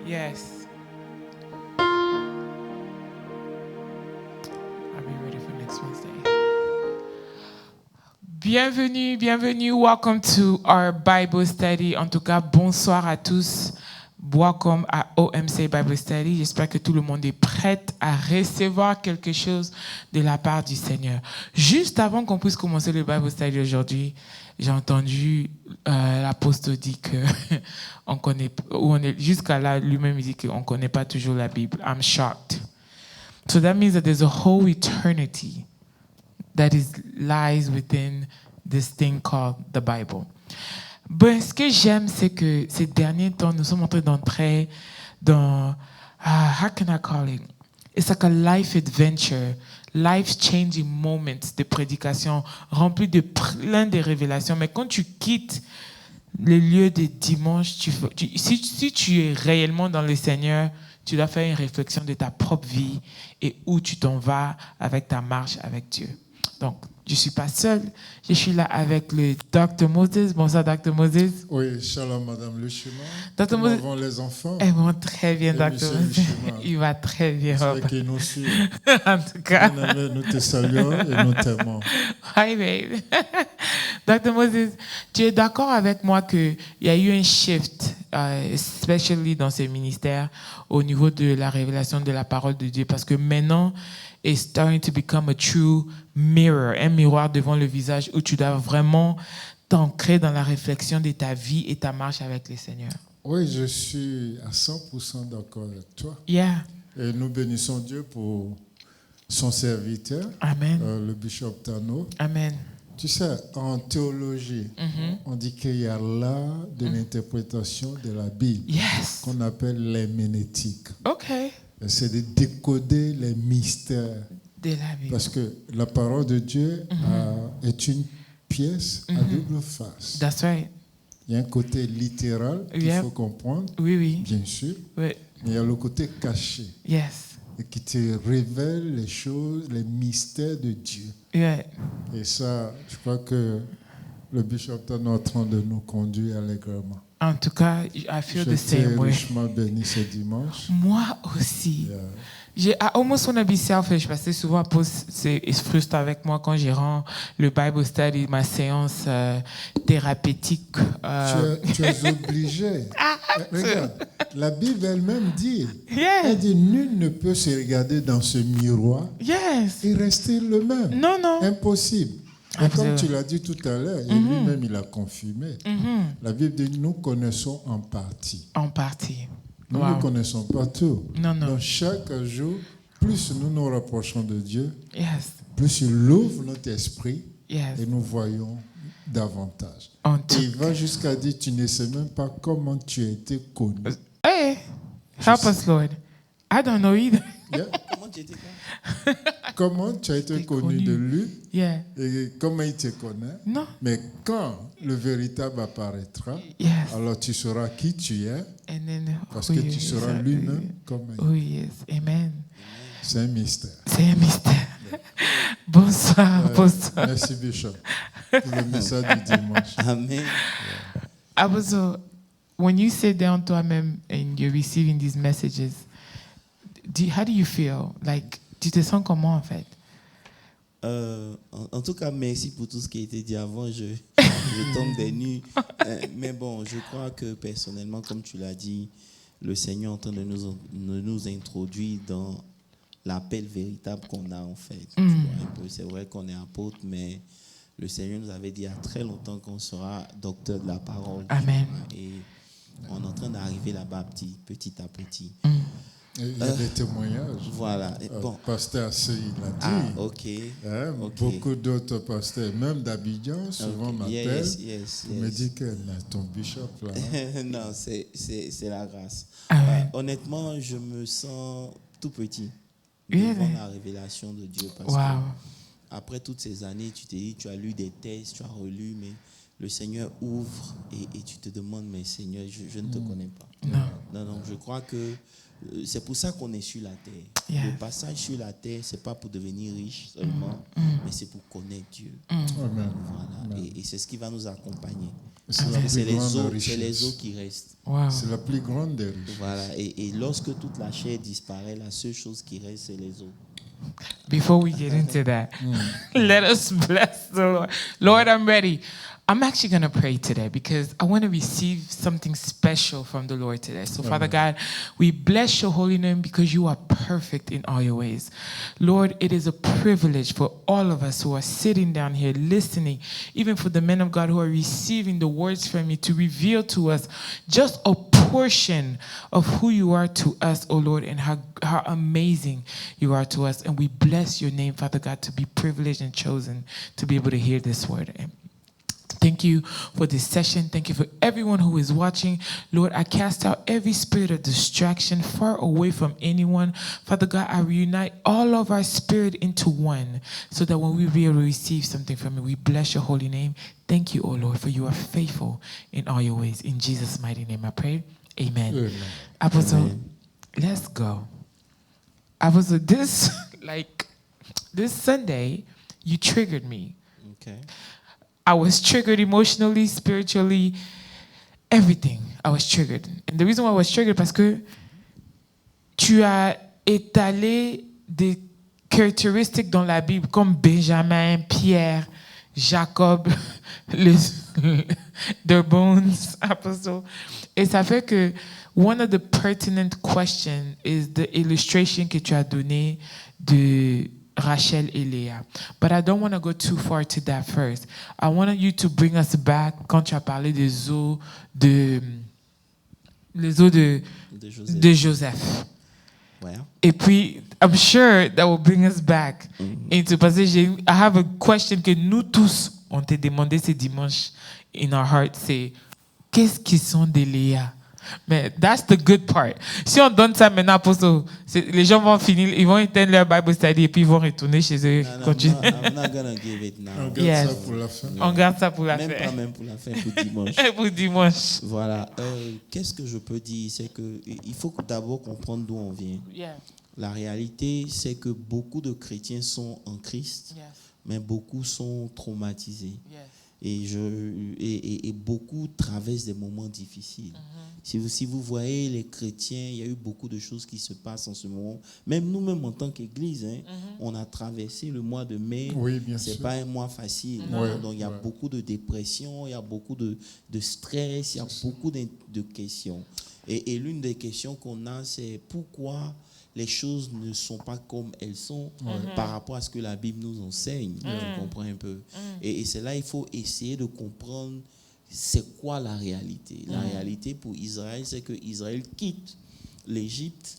Yes. I'll be ready for next Wednesday. Bienvenue, bienvenue. Welcome to our Bible study. En tout cas, bonsoir à tous. Welcome à OMC Bible Study. J'espère que tout le monde est prêt à recevoir quelque chose de la part du Seigneur. Juste avant qu'on puisse commencer le Bible Study aujourd'hui, j'ai entendu l'apôtre dire que on connaît, jusqu'à là, lui-même il dit qu'on ne connaît pas toujours la Bible. I'm shocked. So that means that there's a whole eternity that lies within this thing called the Bible. Ben, ce que j'aime, c'est que ces derniers temps, nous sommes en train d'entrer dans, how can I call it? It's like a life adventure, life-changing moments de prédication, remplis de plein de révélations. Mais quand tu quittes le lieu de dimanche, si tu es réellement dans le Seigneur, tu dois faire une réflexion de ta propre vie et où tu t'en vas avec ta marche avec Dieu. Donc, je ne suis pas seul. Je suis là avec le Dr. Moses. Bonsoir, Dr. Moses. Oui, shalom, Madame Luchima. Dr. Comment Moses. vont les enfants? Ils vont très bien, Dr. Moses. Il va très bien. J'espère qu'ils nous suivent. En tout cas. Bien-aimés, nous te saluons et nous t'aimons. Hi, babe. Dr. Moses, tu es d'accord avec moi qu'il y a eu un shift, especially dans ces ministères, au niveau de la révélation de la parole de Dieu, parce que maintenant, it's starting to become a true mirror, un miroir devant le visage où tu dois vraiment t'ancrer dans la réflexion de ta vie et ta marche avec le Seigneur. Oui, je suis à 100% d'accord avec toi. Yeah. Et nous bénissons Dieu pour son serviteur, Amen. Le bishop Tano. Amen. Tu sais, en théologie, on dit qu'il y a l'art de l'interprétation de la Bible, Yes. qu'on appelle l'herméneutique. Okay. C'est de décoder les mystères. De la Bible. Parce que la parole de Dieu est une pièce à double face. That's right. Il y a un côté littéral qu'il faut comprendre, oui. bien sûr, Oui. mais il y a le côté caché Yes. et qui te révèle les choses, les mystères de Dieu. Yeah. Et ça, je crois que le bishop est en train de nous conduire allègrement. En tout cas, I feel the same way. Richement béni ce dimanche. Moi aussi. Yeah. I almost want to be selfish parce que souvent, il se frustre avec moi quand je rends le Bible study, ma séance thérapeutique. Tu es obligé. Regarde, la Bible elle-même dit, Yeah. elle dit, nul ne peut se regarder dans ce miroir Yes. et rester le même. Non, non. Impossible. Et comme tu l'as dit tout à l'heure, et lui-même il a confirmé, la Bible dit, nous connaissons en partie. En partie. Nous Wow. ne connaissons pas tout. Non, non. Donc chaque jour, plus nous nous rapprochons de Dieu, Yes. plus il ouvre notre esprit Yes. et nous voyons davantage. En Et tout il va jusqu'à dire, tu ne sais même pas comment tu as été connu. Hey, help us, Lord. I don't know either. Yeah. Comment tu étais quoi? Comment tu as été connu de lui Yeah. et comment il te connaît. Non. Mais quand le véritable apparaîtra, Yes. alors tu sauras qui tu es And then, parce que tu seras lui-même comme il. Oh, yes. Amen. C'est un mystère. C'est un mystère. Bonsoir, bonsoir. Merci Bishop pour le message du dimanche. Amen. Also, when you sit down toi-même and you're receiving these messages, how do you feel? Like, tu te sens comment en fait? En tout cas, merci pour tout ce qui a été dit avant. Je tombe des nues. Mais bon, je crois que personnellement, comme tu l'as dit, le Seigneur est en train de nous introduire dans l'appel véritable qu'on a en fait. Tu vois, un peu, c'est vrai qu'on est apôtre, mais le Seigneur nous avait dit il y a très longtemps qu'on sera docteur de la parole. Amen. Et on est en train d'arriver là-bas petit à petit. Et il y a des témoignages. Voilà. Bon. Pasteur Assey, il a dit. Ah, ok. Ok. Beaucoup d'autres pasteurs, même d'Abidjan, souvent m'appellent. Yes. Me dit que ton bishop là. Non, c'est la grâce. Amen. Honnêtement, je me sens tout petit Really? devant la révélation de Dieu. Parce Wow. que après toutes ces années, tu t'es dit, tu as lu des textes, tu as relu, mais le Seigneur ouvre et tu te demandes, mais Seigneur, je ne te connais pas. Non, je crois que c'est pour ça qu'on est sur la terre. Yes. Le passage sur la terre, c'est pas pour devenir riche seulement, mais c'est pour connaître Dieu. Amen. Voilà. Et c'est ce qui va nous accompagner. C'est les eaux qui restent. Wow. C'est la plus grande des richesses. Voilà. Et lorsque toute la chair disparaît, la seule chose qui reste, c'est les eaux. Before we get into that, let us bless the Lord. Lord, I'm ready. I'm actually going to pray today because I want to receive something special from the Lord today. So, Father God, we bless your holy name because you are perfect in all your ways. Lord, it is a privilege for all of us who are sitting down here listening, even for the men of God who are receiving the words from you to reveal to us just a portion of who you are to us, oh Lord, and how amazing you are to us. And we bless your name, Father God, to be privileged and chosen to be able to hear this word. Thank you for this session. Thank you for everyone who is watching. Lord, I cast out every spirit of distraction far away from anyone. Father God, I reunite all of our spirit into one so that when we be able to receive something from you, we bless your holy name. Thank you, O Lord, for you are faithful in all your ways. In Jesus' mighty name I pray. Amen. Amen. Apostle, Amen. Let's go. Apostle, this Sunday, you triggered me. Okay. I was triggered emotionally, spiritually, everything. I was triggered. And the reason why I was triggered, parce que tu as étalé des caractéristiques dans la Bible comme Benjamin, Pierre, Jacob, their bones, apostle. Et ça fait que one of the pertinent questions is the illustration que tu as donné de Rachel et Léa. But I don't want to go too far to that first. I want you to bring us back quand tu as parlé des eaux de Joseph. Ouais. Et puis, I'm sure that will bring us back into, parce que I have a question que nous tous on t'a demandé ce dimanche in our heart, c'est qu'est-ce qu'ils sont des Léa? Mais that's the good part. Si on donne ça maintenant, les gens vont finir, ils vont éteindre leur Bible study et puis ils vont retourner chez eux. I'm not gonna give it now. On garde ça pour la fin. On garde ça pour la fin. Même pour la fin, pour dimanche. Pour dimanche. Voilà. Qu'est-ce que je peux dire? C'est qu'il faut d'abord comprendre d'où on vient. Yeah. La réalité, c'est que beaucoup de chrétiens sont en Christ, mais beaucoup sont traumatisés. Et beaucoup traversent des moments difficiles. Si vous voyez les chrétiens, il y a eu beaucoup de choses qui se passent en ce moment. Même nous-mêmes en tant qu'Église, on a traversé le mois de mai. Oui, bien c'est sûr. pas un mois facile. Donc il y a beaucoup de dépression, il y a beaucoup de stress, il y a beaucoup de questions. Et l'une des questions qu'on a, c'est pourquoi les choses ne sont pas comme elles sont par rapport à ce que la Bible nous enseigne. Tu comprends un peu. Et c'est là il faut essayer de comprendre c'est quoi la réalité. La réalité pour Israël, c'est que Israël quitte l'Égypte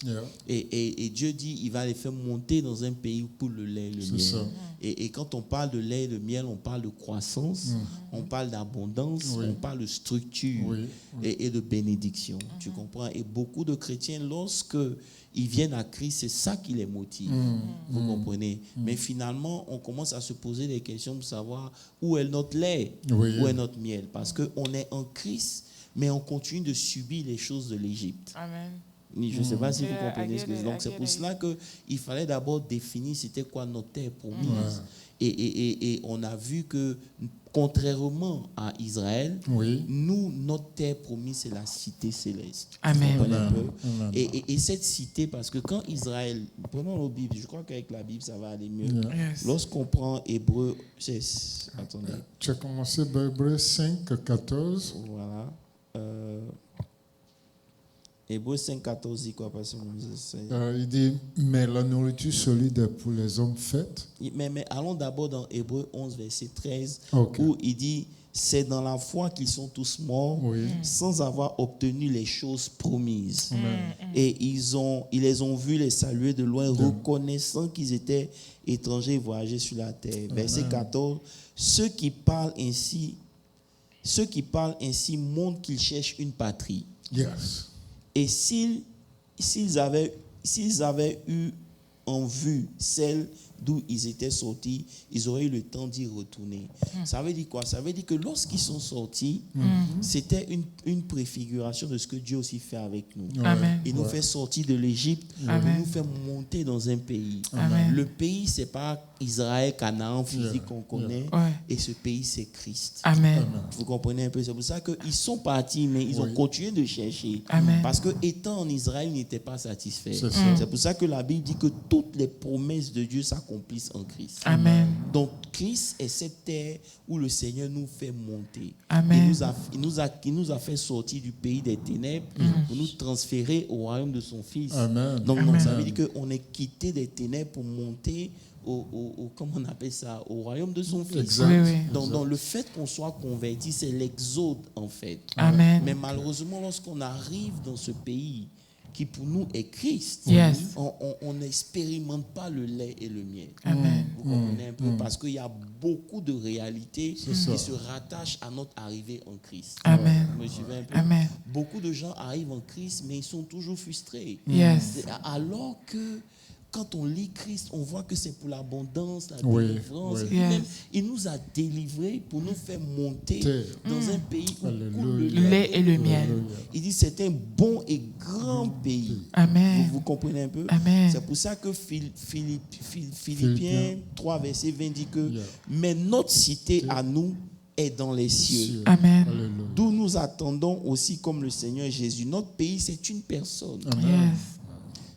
et Dieu dit il va les faire monter dans un pays pour le lait et le miel. Ça. Et quand on parle de lait et de miel, on parle de croissance, on parle d'abondance, on parle de structure et de bénédiction. Tu comprends? Et beaucoup de chrétiens, lorsque ils viennent à Christ, c'est ça qui les motive. Vous comprenez? Mais finalement, on commence à se poser des questions pour savoir où est notre lait, où est notre miel. Parce qu'on est en Christ, mais on continue de subir les choses de l'Égypte. Amen. Je ne sais pas si vous comprenez ce que je dis. Donc, c'est pour cela qu'il fallait d'abord définir c'était quoi notre terre promise. Et on a vu que, contrairement à Israël, nous, notre terre promise, c'est la cité céleste. Amen. Et cette cité, parce que quand Israël, prenons nos Bibles, je crois qu'avec la Bible, ça va aller mieux. Lorsqu'on prend Hébreu, attendez. Tu as commencé par Hébreu 5, 14. Voilà. Hébreu 5, 14 dit quoi? Il dit, mais la nourriture solide pour les hommes faite. Mais allons d'abord dans Hébreu 11, verset 13, où il dit, c'est dans la foi qu'ils sont tous morts, sans avoir obtenu les choses promises. Et ils les ont vus les saluer de loin, reconnaissant qu'ils étaient étrangers et voyageurs sur la terre. Verset 14, ceux qui parlent ainsi montrent qu'ils cherchent une patrie. Yes. Et s'ils avaient eu en vue celle d'où ils étaient sortis, ils auraient eu le temps d'y retourner. Ça veut dire quoi? Ça veut dire que lorsqu'ils sont sortis, c'était une préfiguration de ce que Dieu aussi fait avec nous. Amen. Il nous fait sortir de l'Égypte, il nous fait monter dans un pays. Amen. Le pays, ce n'est pas Israël, Canaan, physique qu'on connaît, et ce pays, c'est Christ. Amen. Vous comprenez un peu? C'est pour ça qu'ils sont partis, mais ils ont continué de chercher. Amen. Parce que étant en Israël, ils n'étaient pas satisfaits. C'est pour ça que la Bible dit que toutes les promesses de Dieu s'accomplissent en Christ. Amen. Donc, Christ est cette terre où le Seigneur nous fait monter. Amen. Il nous a fait sortir du pays des ténèbres pour nous transférer au royaume de son Fils. Amen. Donc, Amen. ça veut dire qu'on est quitté des ténèbres pour monter comment on appelle ça, au royaume de son Fils. Exact. Oui, oui. Donc, le fait qu'on soit converti, c'est l'exode en fait. Amen. Mais malheureusement, lorsqu'on arrive dans ce pays qui pour nous est Christ, Yes. on n'expérimente pas le lait et le miel. Amen. Vous comprenez un peu? Parce qu'il y a beaucoup de réalités qui ça. se rattachent à notre arrivée en Christ. Amen. Vous me suivez un peu? Amen. Beaucoup de gens arrivent en Christ, mais ils sont toujours frustrés. Yes. Alors que quand on lit Christ, on voit que c'est pour l'abondance, la Oui, délivrance. oui. Et même, Yes. il nous a délivrés pour nous faire monter dans un pays où Alléluia. coule le Le lait et le miel. Il dit c'est un bon et grand pays. Amen. Vous comprenez un peu? Amen. C'est pour ça que Philippiens 3, verset 20 dit que mais notre cité à nous est dans les cieux. Amen. Alléluia. D'où nous attendons aussi comme le Seigneur Jésus. Notre pays, c'est une personne. Yes.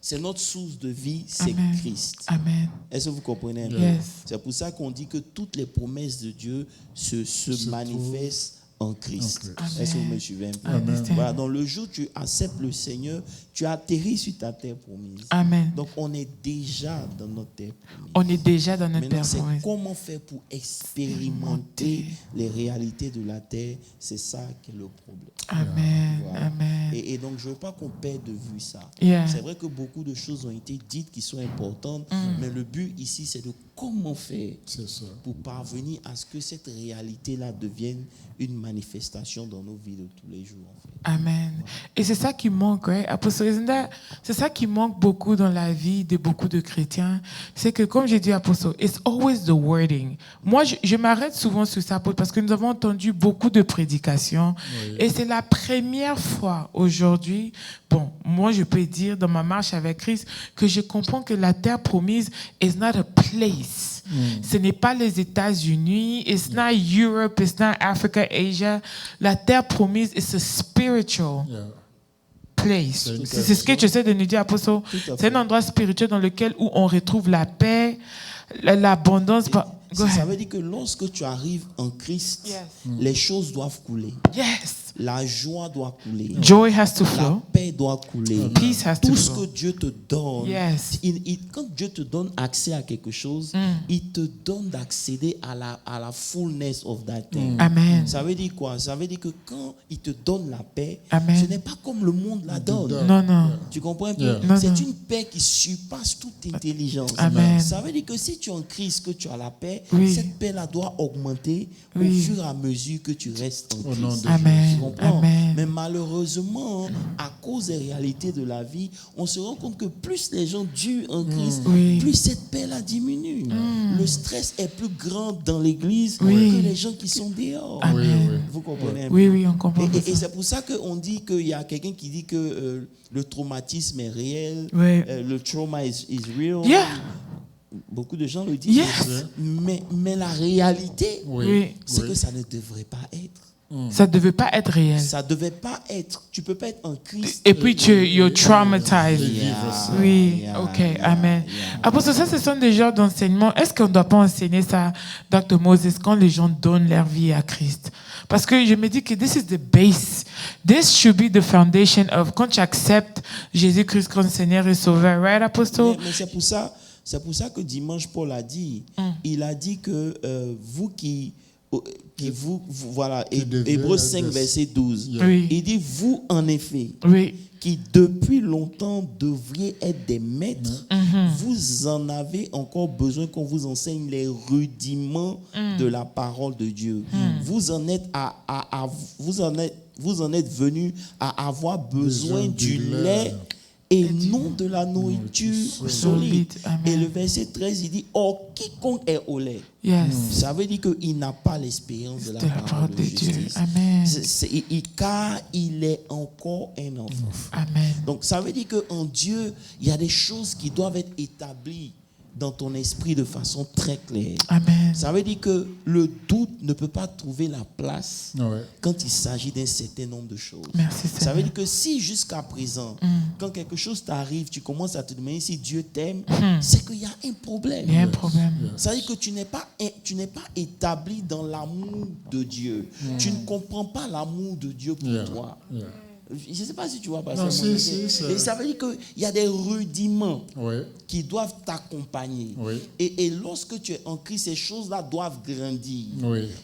C'est notre source de vie, c'est Amen. Christ. Amen. Est-ce que vous comprenez un peu? Yes. C'est pour ça qu'on dit que toutes les promesses de Dieu se manifestent en Christ. En Christ. Est-ce que vous me suivez un peu? Amen. Voilà, dans le jour où tu acceptes le Seigneur, tu atterris sur ta terre promise. Amen. Donc on est déjà dans notre terre promise. On est déjà dans notre Maintenant, c'est performance. comment faire pour expérimenter les réalités de la terre. C'est ça qui est le problème. Amen. Voilà. Amen. Et donc, je ne veux pas qu'on perde de vue ça. Yeah. C'est vrai que beaucoup de choses ont été dites qui sont importantes, mais le but ici, c'est de comment faire C'est ça. pour parvenir à ce que cette réalité-là devienne une manifestation dans nos vies de tous les jours. En fait. Amen. Et c'est ça qui manque, right? Apostle, isn't that- c'est ça qui manque beaucoup dans la vie de beaucoup de chrétiens. C'est que, comme j'ai dit, Apostle, it's always the wording. Moi, je m'arrête souvent sur ça, parce que nous avons entendu beaucoup de prédications. Et c'est la première fois aujourd'hui, bon, moi, je peux dire dans ma marche avec Christ que je comprends que la terre promise is not a place. Ce n'est pas les États-Unis, it's not Europe, it's not Africa, Asia. La terre promise is a spiritual Yeah. place. C'est une C'est ce que tu essaies de nous dire, Apostle. Tout à C'est fait. un endroit spirituel dans lequel où on retrouve la paix, l'abondance. Go Ça ahead. veut dire que lorsque tu arrives en Christ, Yes. les choses doivent couler. Yes. La joie doit couler. Joy has to La flow. paix doit couler. Peace has to Tout ce flow. que Dieu te donne, Yes. quand Dieu te donne accès à quelque chose, il te donne d'accéder à la fullness of that thing. Amen. Ça veut dire quoi? Ça veut dire que quand il te donne la paix, Amen. ce n'est pas comme le monde la donne. Non, non. Tu comprends un peu? Yeah. Non, C'est non. une paix qui surpasse toute intelligence. Amen. Ça veut dire que si tu es en Christ, que tu as la paix, Oui. cette paix-là doit augmenter Oui. au fur et à mesure que tu restes en Au nom Christ. de Amen. Tu comprends? Amen. Mais malheureusement, à cause des réalités de la vie, on se rend compte que plus les gens durent en Christ, Oui. plus cette paix-là diminue. Le stress est plus grand dans l'église Oui. que les gens qui sont dehors. Oui, oui. Vous comprenez un peu? Oui, oui, on comprend. Et c'est pour ça qu'on dit qu'il y a quelqu'un qui dit que le traumatisme est réel, Oui. le trauma is real. Yeah. Beaucoup de gens le disent. Yes. Mais la réalité, Oui. c'est que ça ne devrait pas être. Ça ne devait pas être réel. Ça ne devait pas être. Tu ne peux pas être en Christ. Et puis, you're traumatized. Yeah, Oui, yeah, ok, yeah, amen. yeah. Apostle, ça, ce sont des genres d'enseignements. Est-ce qu'on ne doit pas enseigner ça, Dr. Moses, quand les gens donnent leur vie à Christ? Parce que je me dis que this is the base. This should be the foundation of, quand tu acceptes Jésus-Christ comme Seigneur et Sauveur, right, Apostle? Mais c'est pour ça que dimanche, Paul a dit, il a dit que vous voilà, deviez Hébreux être 5, verset 12. Yeah. Oui. Il dit, vous, en effet, Oui, qui depuis longtemps devriez être des maîtres, vous en avez encore besoin qu'on vous enseigne les rudiments de la parole de Dieu. Vous en êtes vous en êtes venus à avoir besoin du lait et non de la nourriture solide. Et le verset 13, il dit, or quiconque est au lait, ça veut dire qu'il n'a pas l'expérience de la parole de justice. Amen. Car il est encore un enfant. Amen. Donc ça veut dire qu'en Dieu, il y a des choses qui doivent être établies dans ton esprit de façon très claire. Amen. Ça veut dire que le doute ne peut pas trouver la place quand il s'agit d'un certain nombre de choses. Merci, ça veut dire que si jusqu'à présent, quand quelque chose t'arrive, tu commences à te demander si Dieu t'aime, c'est qu'il y a un problème. Il y a un problème. Ça veut dire que tu n'es pas établi dans l'amour de Dieu. Tu ne comprends pas l'amour de Dieu pour toi. Je ne sais pas si tu vois pas ça. Et ça veut dire qu'il y a des rudiments qui doivent t'accompagner. Et lorsque tu es en Christ, ces choses-là doivent grandir.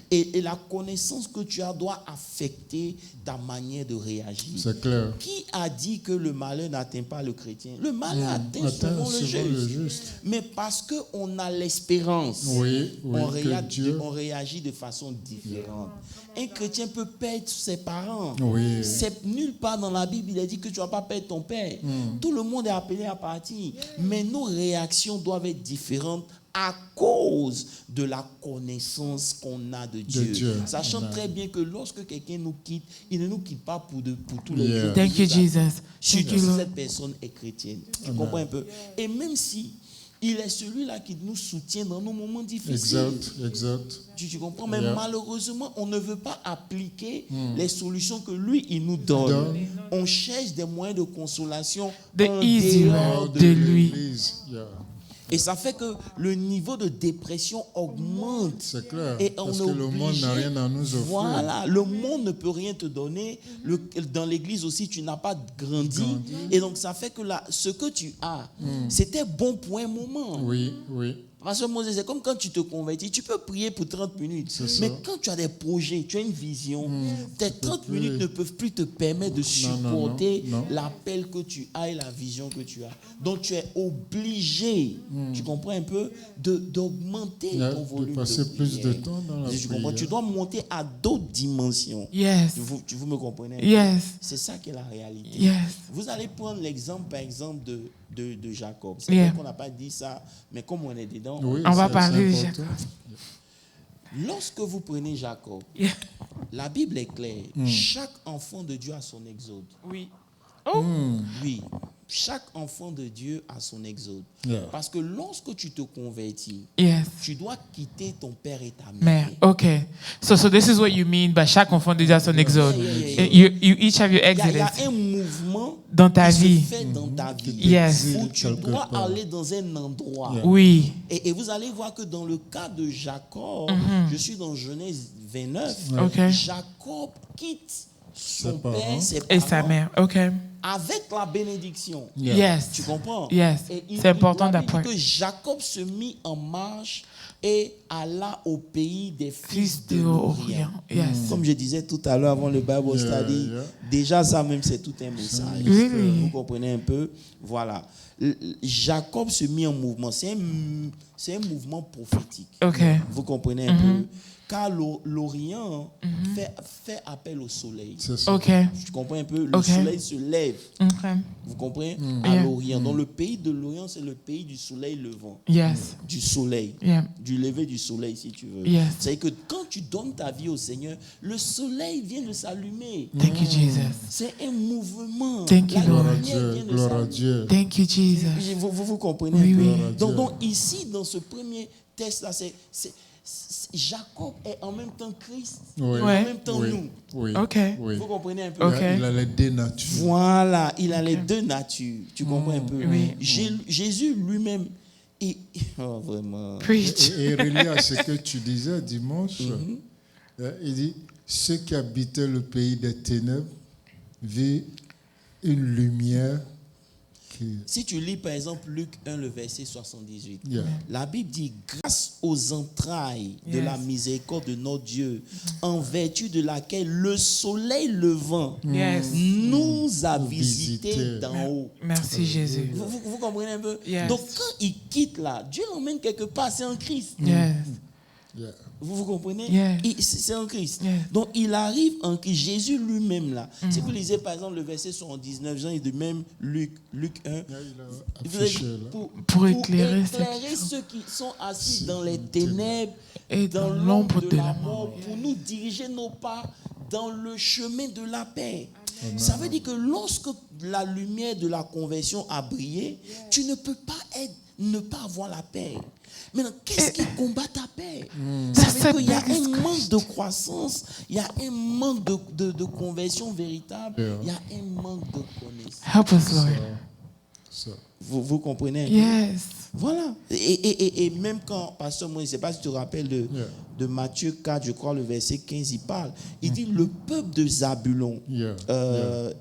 Et la connaissance que tu as doit affecter ta manière de réagir. C'est clair. Qui a dit que le malheur n'atteint pas le chrétien? Le malheur atteint souvent le juste. Mais parce qu'on a l'espérance, on réagit de façon différente. Un chrétien peut perdre ses parents. C'est nulle part dans la Bible, il est dit que tu ne vas pas perdre ton père. Tout le monde est appelé à partir. Mais nos réactions doivent être différentes à cause de la connaissance qu'on a de Dieu. Sachant très bien que lorsque quelqu'un nous quitte, il ne nous quitte pas pour tous les jours. Thank you, Jesus. Surtout si cette personne est chrétienne. Tu comprends un peu? Et même si il est celui-là qui nous soutient dans nos moments difficiles. Exact. Tu comprends? Mais malheureusement, on ne veut pas appliquer les solutions que lui, il nous donne. On cherche des moyens de consolation en dehors de lui. Et ça fait que le niveau de dépression augmente. C'est clair. Et parce que le monde n'a rien à nous offrir. Voilà, le monde ne peut rien te donner. Dans l'église aussi, tu n'as pas grandi. Et donc, ça fait que ce que tu as, c'était bon pour un moment. Oui. Parce que Moses, c'est comme quand tu te convertis, tu peux prier pour 30 minutes. Mais quand tu as des projets, tu as une vision, tes 30 minutes ne peuvent plus te permettre de supporter l'appel que tu as et la vision que tu as. Donc tu es obligé, tu comprends un peu, d'augmenter ton volume de passer plus de temps dans la prière. Tu dois monter à d'autres dimensions. Yes. Vous me comprenez? Yes. C'est ça qui est la réalité. Yes. Vous allez prendre l'exemple, par exemple, de Jacob. C'est vrai qu'on n'a pas dit ça, mais comme on est dedans, on va parler de Jacob. Lorsque vous prenez Jacob, la Bible est claire. Chaque enfant de Dieu a son exode. Oui. Oui. Chaque enfant de Dieu a son exode. Parce que lorsque tu te convertis, tu dois quitter ton père et ta mère. Okay. So this is what you mean by chaque enfant de Dieu a son exode. You each have your exodus. Il y a un mouvement dans ta vie. Se fait dans ta vie. Yes. Où tu dois aller dans un endroit. Oui. Et vous allez voir que dans le cas de Jacob, je suis dans Genèse 29, Jacob quitte son père, ses parents, et sa mère. avec la bénédiction. Yes. Tu comprends? Yes. C'est important d'apprendre. Que Jacob se mit en marche et alla au pays des fils de l'Orient. Comme je disais tout à l'heure avant le Bible study, déjà ça même c'est tout un message. Vous comprenez un peu? Voilà. Jacob se mit en mouvement. C'est un mouvement prophétique. Vous comprenez un peu? Car l'Orient fait appel au soleil. Tu comprends un peu? Le soleil se lève. Vous comprenez? À l'Orient. Donc le pays de l'Orient, c'est le pays du soleil levant. Du soleil. Du lever du soleil, si tu veux. C'est-à-dire que quand tu donnes ta vie au Seigneur, le soleil vient de s'allumer. Thank you, Jesus. C'est un mouvement. Thank you, Lord. Gloire à Dieu. Thank you, Jesus. Vous comprenez un peu? Donc ici, dans ce premier texte-là, Jacob est en même temps Christ, en même temps nous. Vous comprenez un peu? Il a les deux natures. Voilà, il a les deux natures. Tu comprends un peu? Jésus lui-même, vraiment. Et relié à ce que tu disais dimanche, il dit, ceux qui habitaient le pays des ténèbres virent une lumière. Si tu lis par exemple Luc 1, le verset 78, la Bible dit, grâce aux entrailles de la miséricorde de notre Dieu, en vertu de laquelle le soleil levant nous a visités d'en haut. Merci Jésus. Vous comprenez un peu? Donc quand il quitte là, Dieu l'emmène quelque part, c'est en Christ. Yeah. Vous comprenez? Yes. C'est en Christ. Yes. Donc, il arrive en Christ. Jésus lui-même, là. Si vous lisez, par exemple, le verset 79, Jean et de même Luc 1, Là, il a vous avez- affiché, là. Pour éclairer ceux qui sont assis dans les ténèbres Et dans dans l'ombre de la mort, pour nous diriger nos pas dans le chemin de la paix. Ça veut dire que lorsque la lumière de la conversion a brillé, tu ne peux pas ne pas avoir la paix. Maintenant, qu'est-ce qui combat ta paix? Ça veut dire qu'il y a un manque de croissance, il y a un manque de conversion véritable, il y a un manque de connaissance. Help us, Lord. Ça. Vous comprenez? Yes. Voilà. Et même quand, pasteur, moi, je ne sais pas si tu te rappelles de Matthieu 4, je crois, le verset 15, il parle. Il dit le peuple de Zabulon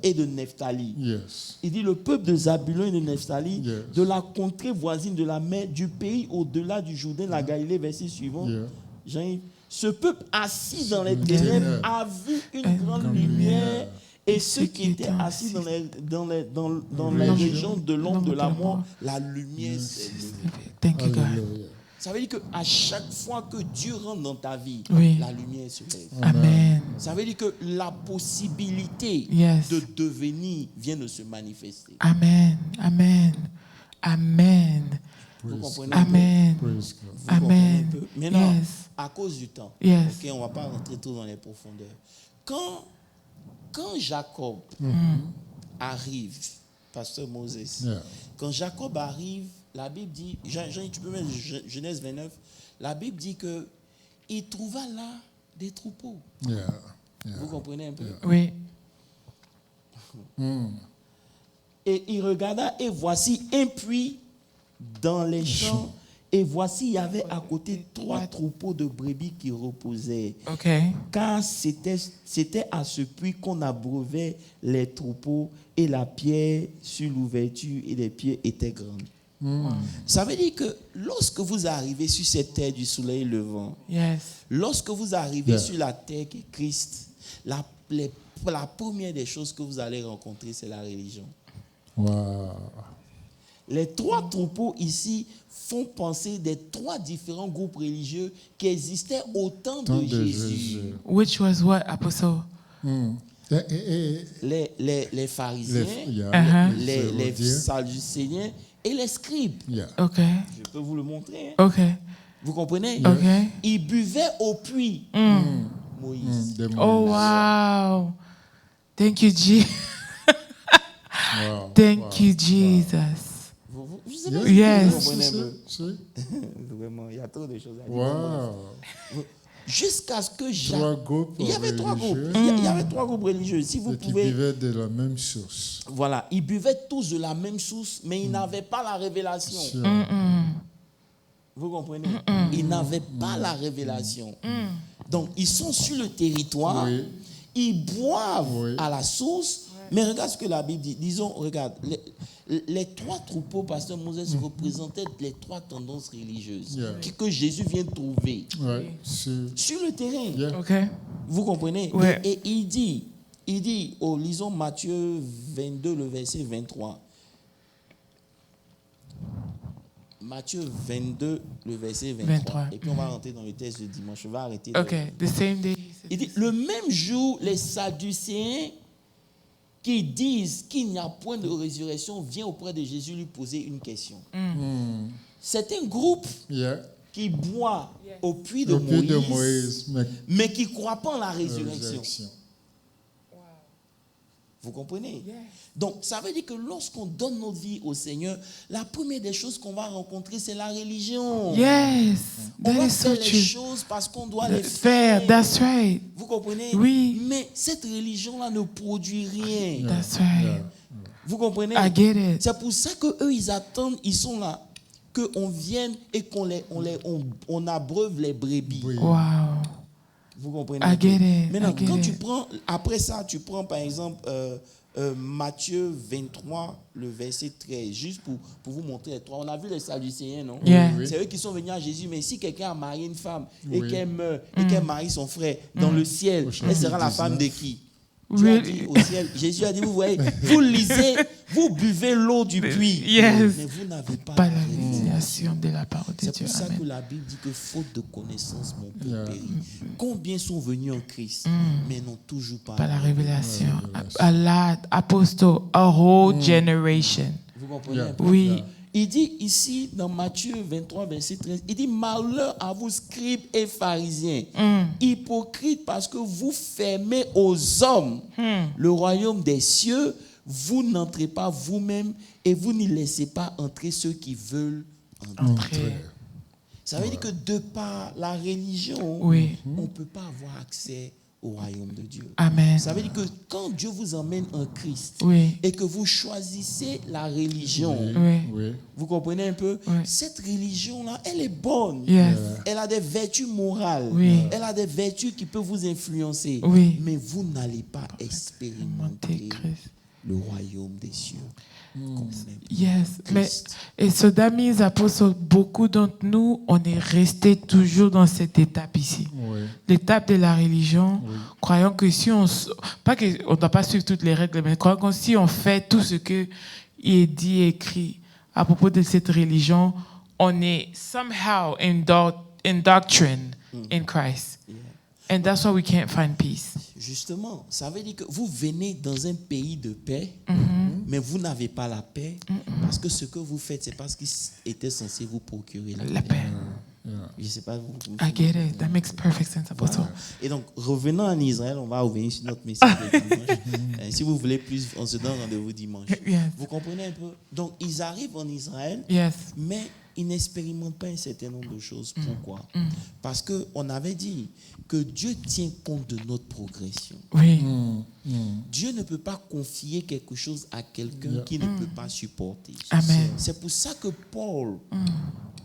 et de Nephtali. Yes. Il dit le peuple de Zabulon et de Nephtali, Yes. de la contrée voisine de la mer, du pays au-delà du Jourdain, la Galilée, verset suivant. Yeah. Jean-Yves, ce peuple assis dans les ténèbres ténèbres a vu une grande lumière. Et ceux qui étaient assis dans les régions de l'ombre de la mort, la lumière s'est levée. Thank you, God. Alléluia. Ça veut dire qu'à chaque fois que Dieu rentre dans ta vie, Oui. la lumière se lève. Amen. Ça veut dire que la possibilité Yes. de devenir vient de se manifester. Amen. Amen. Amen. Vous Praise comprenez God. un peu? Praise Amen. God. Vous comprenez Amen. un peu? Maintenant, Yes. à cause du temps, Yes. ok, on ne va pas rentrer trop dans les profondeurs. Quand Jacob arrive, pasteur Moses, Yeah. quand Jacob arrive, la Bible dit, Jean, tu peux mettre Genèse 29, la Bible dit que il trouva là des troupeaux. Yeah. Yeah. Vous comprenez un peu? Oui. Et il regarda et voici un puits dans les champs. Et voici, il y avait à côté 3 troupeaux de brebis qui reposaient. OK. Car c'était à ce puits qu'on abreuvait les troupeaux et la pierre sur l'ouverture et les pieds étaient grandes. Ça veut dire que lorsque vous arrivez sur cette terre du soleil levant, Yes. lorsque vous arrivez Yeah. sur la terre qui est Christ, la première des choses que vous allez rencontrer, c'est la religion. Wow. Les 3 troupeaux ici font penser des 3 différents groupes religieux qui existaient au temps Tant de de Jésus. Jésus. Which was what, Apostle? Et Les pharisiens, les les sadducéens et les scribes. Yeah. OK. Je peux vous le montrer. Hein. OK. Vous comprenez? OK. Ils buvaient au puits. Moïse. Des Oh, Moïse. wow. Thank you, Jesus. Wow. Thank you, Jesus. Je sais pas Yes. si vous comprenez un peu. Si. Vraiment, il y a trop de choses à dire. Wow. Jusqu'à ce que 3 groupes il y avait 3 groupes. religieux Il y avait 3 groupes religieux. Si vous et qui pouvez. buvaient de la même source. Voilà, ils buvaient tous de la même source, mais ils n'avaient pas la révélation. Sûr. Vous comprenez? Ils n'avaient pas la révélation. Donc, ils sont sur le territoire, Oui. ils boivent Oui. à la source, mais regarde ce que la Bible dit. Disons, regarde, les 3 troupeaux, pasteur Moses, représentaient les 3 tendances religieuses Yeah. que Jésus vient trouver Ouais. sur le terrain. Yeah. OK. Vous comprenez? Ouais. Et il dit, lisons Matthieu 22, le verset 23. Matthieu 22, le verset 23. Et puis on va rentrer dans le texte de dimanche. Je vais arrêter. OK. The same day. Il dit, le même jour, les Sadducéens qui disent qu'il n'y a point de résurrection viennent auprès de Jésus lui poser une question. C'est un groupe Yeah. qui boit au puits de Au puits Moïse, de Moïse, mais qui ne croit pas en la la résurrection. résurrection. Vous comprenez? Donc, ça veut dire que lorsqu'on donne notre vie au Seigneur, la première des choses qu'on va rencontrer, c'est la religion. Yes. On That va is so faire les true. choses parce qu'on doit les Fair. faire. That's right. Vous comprenez? Oui. Mais cette religion-là ne produit rien. That's right. Yeah. Vous comprenez? I get it. C'est pour ça qu'eux, ils attendent, ils sont là, qu'on vienne et on abreuve les brebis. Oui. Wow. Vous comprenez? I get it. Maintenant, I get quand it. tu prends, après ça, tu prends par exemple Matthieu 23, le verset 13, juste pour vous montrer les 3. On a vu les Sadducéens, non? Yeah. Oui. C'est eux qui sont venus à Jésus, mais si quelqu'un a marié une femme et Oui. qu'elle meurt et qu'elle marie son frère, dans le ciel, Au chapitre elle sera la 19. femme de qui? Dieu a dit au ciel, Jésus a dit, vous voyez, vous lisez, vous buvez l'eau du puits, Yes. mais vous n'avez pas Pas la la révélation. révélation de la parole de C'est Dieu. pour ça que Amen. la Bible dit que faute de connaissance, mon peuple Yeah. périt. Combien sont venus en Christ, mais n'ont toujours pas Par la révélation. La révélation. Allah, apostle, a whole generation. Vous comprenez Yeah. un peu? Oui. Yeah. Il dit ici, dans Matthieu 23, verset 13, il dit, malheur à vous, scribes et pharisiens, hypocrites, parce que vous fermez aux hommes le royaume des cieux, vous n'entrez pas vous-même et vous n'y laissez pas entrer ceux qui veulent entrer. Entrer. Ça veut dire que de par la religion, Oui. on ne peut pas avoir accès au royaume de Dieu. Amen. Ça veut dire que quand Dieu vous emmène en Christ Oui. et que vous choisissez la religion, Oui. Oui. vous comprenez un peu? Oui. Cette religion-là, elle est bonne. Yes. Elle a des vertus morales. Oui. Elle a des vertus qui peuvent vous influencer. Oui. Mais vous n'allez pas expérimenter Christ. le royaume des cieux. Vous comprenez un peu? Yes. Mais, Christ. et so that means, apôtres, beaucoup d'entre nous, on est resté toujours dans cette étape ici. Oui. L'étape de la religion, croyant que si on... Pas qu'on ne doit pas suivre toutes les règles, mais croyant que si on fait tout ce qui est dit et écrit à propos de cette religion, on est somehow in doctrine in Christ. Yeah. And that's why we can't find peace. Justement, ça veut dire que vous venez dans un pays de paix, mais vous n'avez pas la paix parce que ce que vous faites, c'est pas ce qui était censé vous procurer la La paix. paix. Je ne sais pas. I get it. That makes perfect sense, Apostle. Voilà. Et donc, revenons en Israël, on va revenir sur notre message de dimanche. Si vous voulez plus, on se donne rendez-vous dimanche. Yes. Vous comprenez un peu? Donc, ils arrivent en Israël, Yes. mais ils n'expérimentent pas un certain nombre de choses. Pourquoi? Parce qu'on avait dit que Dieu tient compte de notre progression. Oui. Dieu ne peut pas confier quelque chose à quelqu'un qui ne peut pas supporter. Amen. C'est pour ça que Paul,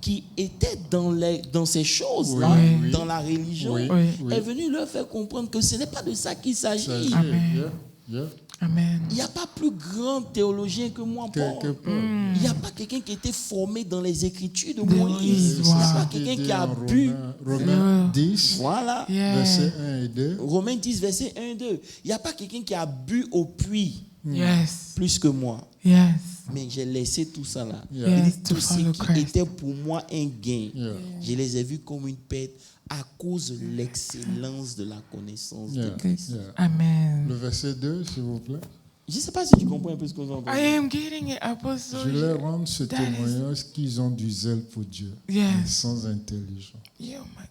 qui était dans ces choses-là, Oui. dans la religion, Oui. Oui. est venu leur faire comprendre que ce n'est pas de ça qu'il s'agit. Amen. Yeah. Amen. Il n'y a pas plus grand théologien que moi, Paul. Quelque part. Il n'y a pas quelqu'un qui était formé dans les Écritures de Moïse, Moïse. Il n'y a wow. pas quelqu'un qui a bu. Romains 10, Voilà. Yeah. versets 1 et 2. Romains 10, verset 1 et 2. Il n'y a pas quelqu'un qui a bu au puits Yes. plus que moi. Yes. Mais j'ai laissé tout ça là. Yeah. Il dit, Yes, to tout ce follow qui Christ. était pour moi un gain, Yeah. je les ai vus comme une perte à cause de l'excellence de la connaissance de Yeah. Christ. Yeah. Amen. Le verset 2, s'il vous plaît. Je ne sais pas si tu comprends un peu ce que vous I am getting it, Apostle. Je leur rends ce That is- témoignage qu'ils ont du zèle pour Dieu, mais Yes. sans intelligence. Oh my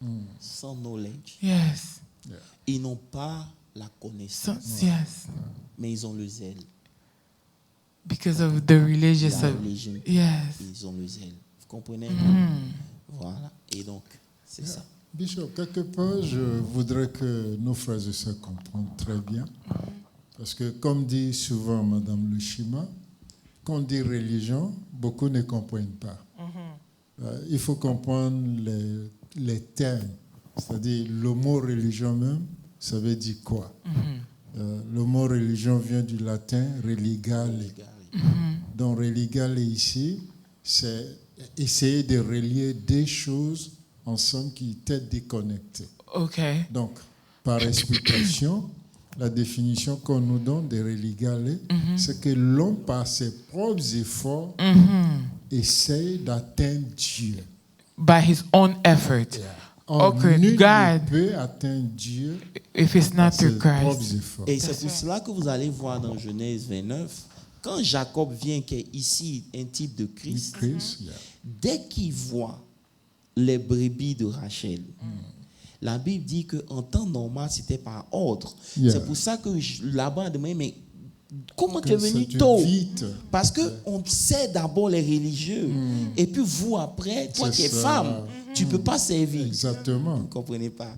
goodness. sans knowledge. Yes. Ils n'ont pas la connaissance, Yes. mais ils ont le zèle. Because of the religious. La religion, Yes. ils ont le zèle. Vous comprenez? Voilà. Et donc, c'est ça. Bishop, quelque part, je voudrais que nos frères et sœurs comprennent très bien. Parce que, comme dit souvent Madame Le Shima, quand on dit religion, beaucoup ne comprennent pas. Il faut comprendre les termes. C'est-à-dire, le mot religion même, ça veut dire quoi? Le mot religion vient du latin religare. Donc, religare ici, c'est essayer de relier des choses ensemble qui étaient déconnectées. Okay. Donc, par explication, la définition qu'on nous donne de religare, c'est que l'homme, par ses propres efforts, essaye d'atteindre Dieu. By his own effort. Or, Okay, nul God. ne peut atteindre Dieu If it's par not ses through Christ. propres efforts. Et c'est pour cela que vous allez voir dans Genèse 29, quand Jacob vient, qui est ici un type de Christ, Christ, yeah. dès qu'il voit les brebis de Rachel, la Bible dit qu'en temps normal, c'était par ordre. Yeah. C'est pour ça que là-bas, on a demandé, mais comment tu es Que venu c'est tôt? vite. Parce qu'on sait d'abord les religieux. Et puis vous, après, toi C'est qui es ça. femme, tu ne peux pas servir. Exactement. Vous ne comprenez pas.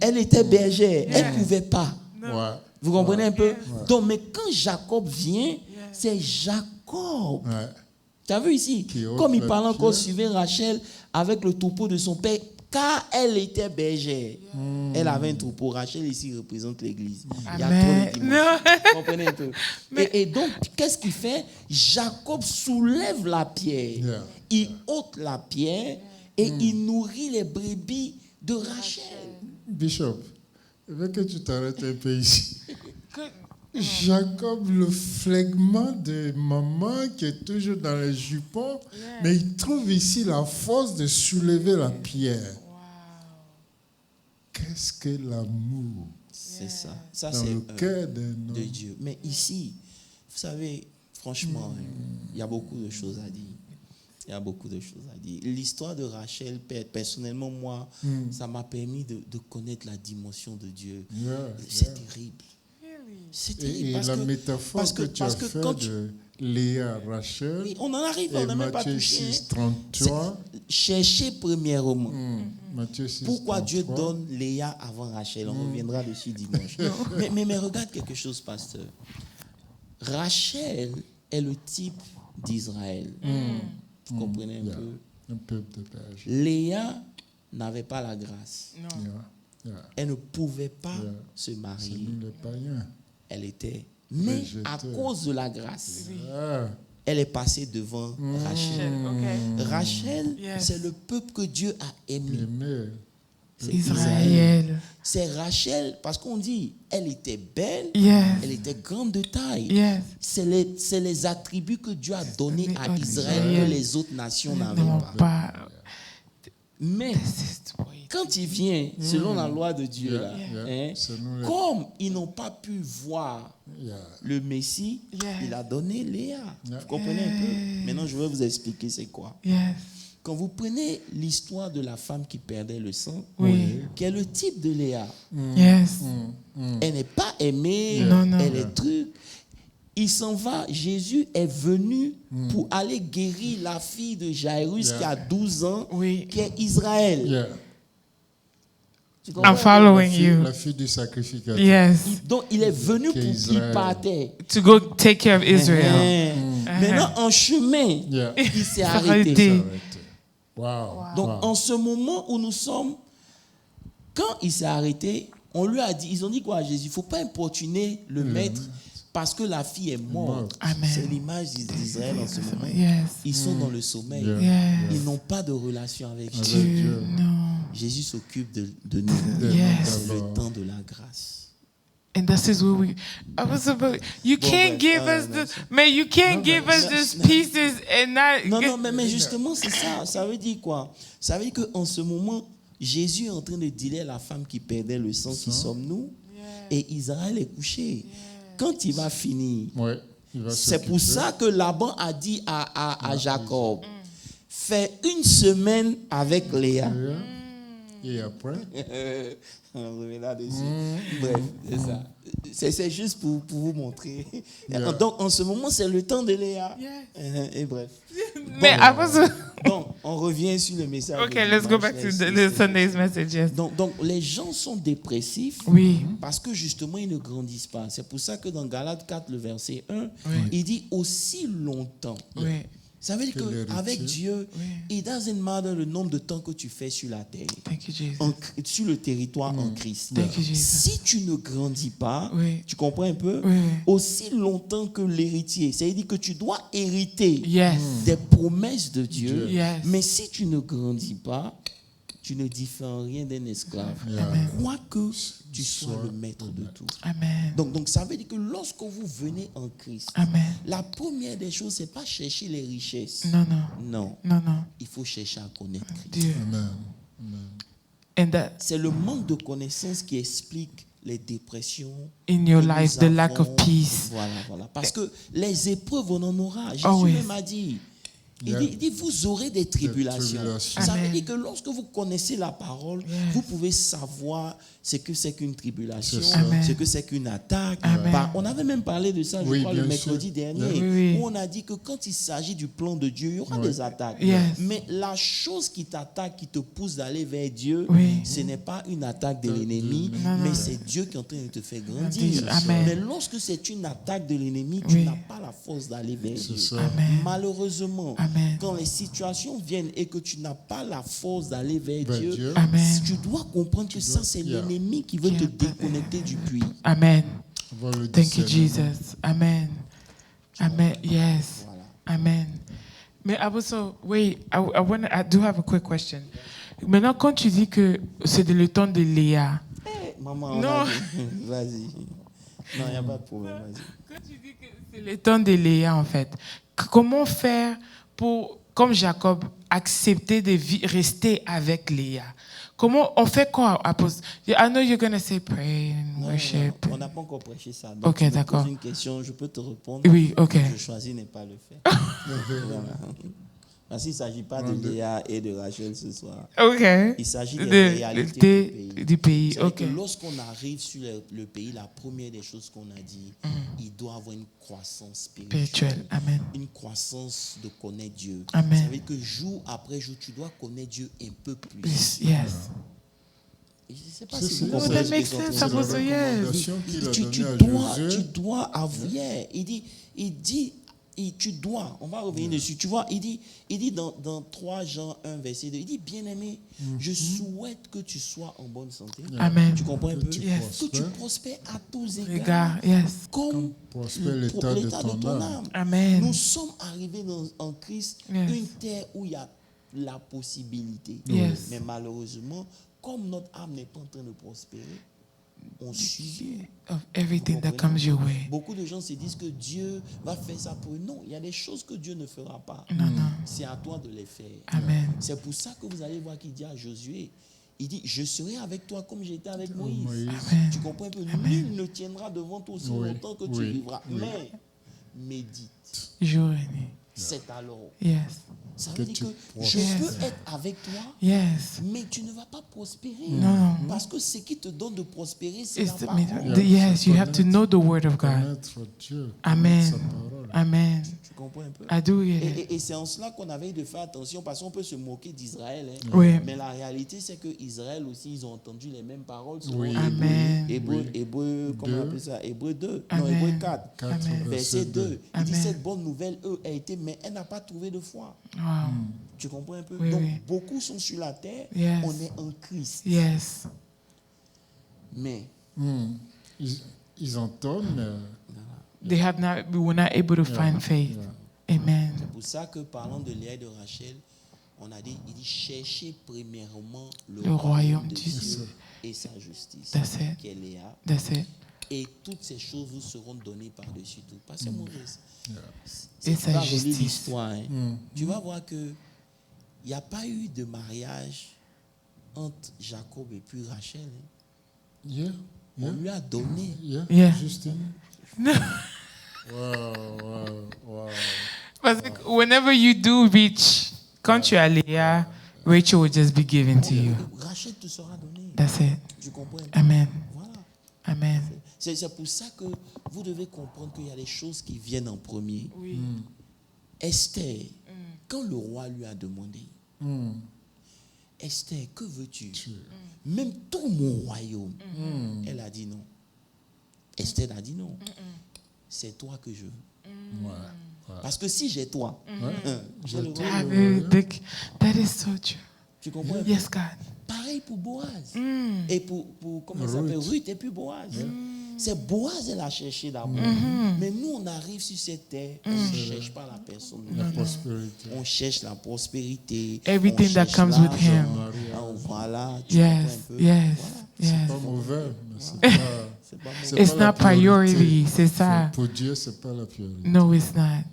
Elle était bergère, elle ne pouvait pas. Ouais. Vous comprenez un peu? Donc, mais quand Jacob vient, c'est Jacob. Ouais. Tu as vu ici? Qui ôte Comme il le parle encore, pied. suivait Rachel avec le troupeau de son père, car elle était bergère. Elle avait un troupeau. Rachel ici représente l'église. Il y a Amen. trop de dimensions. Vous comprenez un peu? Et donc, qu'est-ce qu'il fait? Jacob soulève la pierre. Yeah. Il ôte la pierre et il nourrit les brebis de Rachel. Bishop, je veux que tu t'arrêtes un peu ici. Jacob, le flegma de maman qui est toujours dans les jupons, mais il trouve ici la force de soulever la pierre. Qu'est-ce que l'amour C'est ça. Ça, dans c'est le cœur d'un de homme. Dieu. Mais ici, vous savez, franchement, il y a beaucoup de choses à dire. Il y a beaucoup de choses à dire. L'histoire de Rachel, personnellement, moi, ça m'a permis de connaître la dimension de Dieu. C'est terrible. C'est terrible. Et parce la que, métaphore parce que, que tu as parce que fait quand de Léa, Rachel, oui, on en arrive, on et n'a même pas Matthieu touché. 6, 33. Cherchez premièrement. Matthieu 6, Pourquoi 33. Dieu donne Léa avant Rachel? On reviendra dessus dimanche. mais regarde quelque chose, pasteur. Rachel est le type d'Israël. Vous comprenez un peu? Un peuple de page. Léa n'avait pas la grâce. Elle ne pouvait pas se C'est marier. nous les païens. Elle était. Mais à cause de la grâce, elle est passée devant Rachel. Rachel, c'est le peuple que Dieu a aimé. Aimé. C'est Israël. C'est Rachel, parce qu'on dit, elle était belle, elle était grande de taille. C'est les attributs que Dieu a donnés à Israël que les autres nations n'avaient pas. Mais quand il vient, selon la loi de Dieu, là, comme ils n'ont pas pu voir le Messie, il a donné Léa. Vous comprenez un peu? Maintenant, je vais vous expliquer c'est quoi. Quand vous prenez l'histoire de la femme qui perdait le sang, qui est le type de Léa, elle n'est pas aimée, elle est truc. Il s'en va, Jésus est venu pour aller guérir la fille de Jairus qui a 12 ans, qui est Israël. I'm following you. La fille du sacrificateur. Donc il est venu pour qu'il partait. To go take care of Israel. Maintenant, en chemin, il s'est arrêté. Donc en ce moment où nous sommes, quand il s'est arrêté, on lui a dit, ils ont dit quoi à Jésus? Il ne faut pas importuner le maître parce que la fille est morte. C'est l'image d'Israël en ce moment. Ils sont dans le sommeil. Ils n'ont pas de relation avec Dieu. Jésus s'occupe de nous. C'est le temps de la grâce. And this is where you can't give us you can't give us these pieces and not. Non, mais justement, c'est ça. Ça veut dire quoi? Ça veut dire qu'en ce moment, Jésus est en train de dealer la femme qui perdait le sang, qui sommes nous, et Israël est couché. Quand il va finir, c'est pour ça que Laban a dit à Jacob, fais une semaine avec Léa. Et après, on revient là-dessus. Bref, c'est ça. C'est juste pour vous montrer. Donc, en ce moment, c'est le temps de Léa. Et bref. Mais donc, on revient sur le message. Okay, let's go back to the Sunday's message. Donc, les gens sont dépressifs parce que justement, ils ne grandissent pas. C'est pour ça que dans Galates 4, le verset 1, il dit aussi longtemps. Ça veut dire qu'avec Dieu, it doesn't matter le nombre de temps que tu fais sur la terre, sur le territoire en Christ. Si tu ne grandis pas, tu comprends un peu, aussi longtemps que l'héritier, c'est-à-dire que tu dois hériter des promesses de Dieu, mais si tu ne grandis pas, tu ne diffères rien d'un esclave. Quoique tu sois le maître de tout. Donc ça veut dire que lorsque vous venez en Christ, la première des choses, c'est pas chercher les richesses. Non. Il faut chercher à connaître Dieu. C'est le manque de connaissance qui explique les dépressions. In your life, the lack of peace. Voilà. Parce que les épreuves, on en aura. Jésus même a dit. Il dit, vous aurez des tribulations. Ça veut dire que lorsque vous connaissez la parole, vous pouvez savoir ce que c'est qu'une tribulation, ce que c'est qu'une attaque. On avait même parlé de ça, je crois, le mercredi dernier, où on a dit que quand il s'agit du plan de Dieu, il y aura des attaques. Mais la chose qui t'attaque, qui te pousse d'aller vers Dieu, ce n'est pas une attaque de l'ennemi, mais c'est Dieu qui est en train de te faire grandir. Mais lorsque c'est une attaque de l'ennemi, tu n'as pas la force d'aller vers Dieu. Malheureusement, quand les situations viennent et que tu n'as pas la force d'aller vers Dieu, tu dois comprendre que ça, c'est l'ennemi qui veut te déconnecter du puits. Amen. Thank you, Jesus. Amen. Yes. Amen. Mais also, wait, I do have a quick question. Maintenant, quand tu dis que c'est le temps de Léa. Maman, non. Vas-y. Non, il n'y a pas de problème. Vas-y. Quand tu dis que c'est le temps de Léa, en fait, comment faire pour, comme Jacob, accepter de rester avec Léa? Comment on fait quoi, apôtre? I know you're going to say pray and Non, worship. on n'a pas encore prêché ça. Donc, Ok, tu me d'accord. poses une question, je peux te répondre. Oui, ok. Je choisis ne pas le faire. Voilà. Parce qu'il ne s'agit pas de Léa et de Rachel ce soir. Ok. Il s'agit des réalités du pays. C'est-à-dire Ok. que lorsqu'on arrive sur le pays, la première des choses qu'on a dit, il doit avoir une croissance spirituelle. Spirituel. Amen. Une croissance de connaître Dieu. Amen. Ça veut dire que jour après jour, tu dois connaître Dieu un peu plus. Yes. Et je ne sais pas C'est si vous ça. comprenez That ce que makes je suis en train sense, de dire. Apostle, yes. recommandation qu'il a Tu donnée à dois, Josué. tu dois avouer. Tu dois, on va revenir dessus. Tu vois, il dit dans 3 Jean 1, verset 2, il dit, bien-aimé, je souhaite que tu sois en bonne santé. Amen. Tu comprends un peu? tu Yes. Que tu prospères à tous égards. Regarde. Yes. Comme prospère l'état de ton âme. Amen. Nous sommes arrivés en Christ, Yes. une terre où il y a la possibilité. Yes. Mais malheureusement, comme notre âme n'est pas en train de prospérer, on subit. Of everything that comprenez? comes your way. Beaucoup de gens se disent que Dieu va faire ça pour eux. Non, il y a des choses que Dieu ne fera pas. Non, non. C'est à toi de les faire. Amen. C'est pour ça que vous allez voir qu'il dit à Josué, il dit, je serai avec toi comme j'étais avec Moïse. Amen. Tu comprends un peu? Nul ne tiendra devant toi aussi Oui, longtemps que tu oui, vivras. oui. Mais médite. Jour et nuit. C'est alors. Yes. Ça Que veut dire tu que je prospères. peux être avec toi, Yes. mais tu ne vas pas prospérer. Non. Parce que ce qui te donne de prospérer, c'est It's la the, parole. yes, you have to know the word of God. Connaître Dieu. Amen. Connaître sa parole. Amen. Tu comprends un peu? I do get it. Et c'est en cela qu'on avait de faire attention, parce qu'on peut se moquer d'Israël. Hein. Oui. Mais la réalité, c'est que Israël aussi, ils ont entendu les mêmes paroles. Selon Oui. Amen. Hébreu, comment on Deux. appelle ça? Hébreu 2. Amen. Non, Hébreu 4. 4, Amen. Verset 2. Il dit Amen. cette bonne nouvelle, eux, a été, mais elle n'a pas trouvé de foi. Wow. Tu comprends un peu? Oui, Donc, oui. beaucoup sont sur la terre, Yes. on est en Christ. Yes. Mais, Ils entendent, mais They have not. We were not able to find faith. Amen. c'est pour ça que, parlant de Léa et de Rachel, on a dit, il dit, cherchez premièrement Le royaume de du Dieu et sa justice, That's it. qui est Léa. That's it. Et toutes ces choses vous seront données par-dessus tout. Pas c'est Maurice. Et Tu sa vas relire justice. l'histoire, hein. Tu vas voir que il n'y a pas eu de mariage entre Jacob et puis Rachel. Hein. yeah, On lui a donné. Yeah. Justine. Wow. Parce que whenever you do reach, quand tu as Léa, Rachel will just be given to you. Rachel te sera donnée. That's it. Tu comprends? Amen. Voilà. Amen. C'est pour ça que vous devez comprendre qu'il y a des choses qui viennent en premier. Oui. Esther, quand le roi lui a demandé, Mm. Esther, que veux-tu? Même tout mon royaume. Elle a dit non. Esther a dit non. C'est toi que je veux. Ouais. Parce que si j'ai toi, j'ai le Ah, royaume. that is so true. Tu comprends? Yes, God. Pareil pour Boaz. Et pour comment ça s'appelle? Ruth et puis Boaz. C'est Boaz, elle a cherché d'abord. Mais nous, on arrive sur cette terre, on ne cherche pas la personne. La prospérité. On cherche la prospérité. Everything on that cherche comes with l'argent. him. Voilà. Tu Yes. comprends un peu? Yes. Voilà. Yes. Pas mauvais, mais c'est pas. C'est pas c'est mauvais. It's pas la not priority. C'est ça. Pour Dieu, c'est pas la priorité. No, it's not.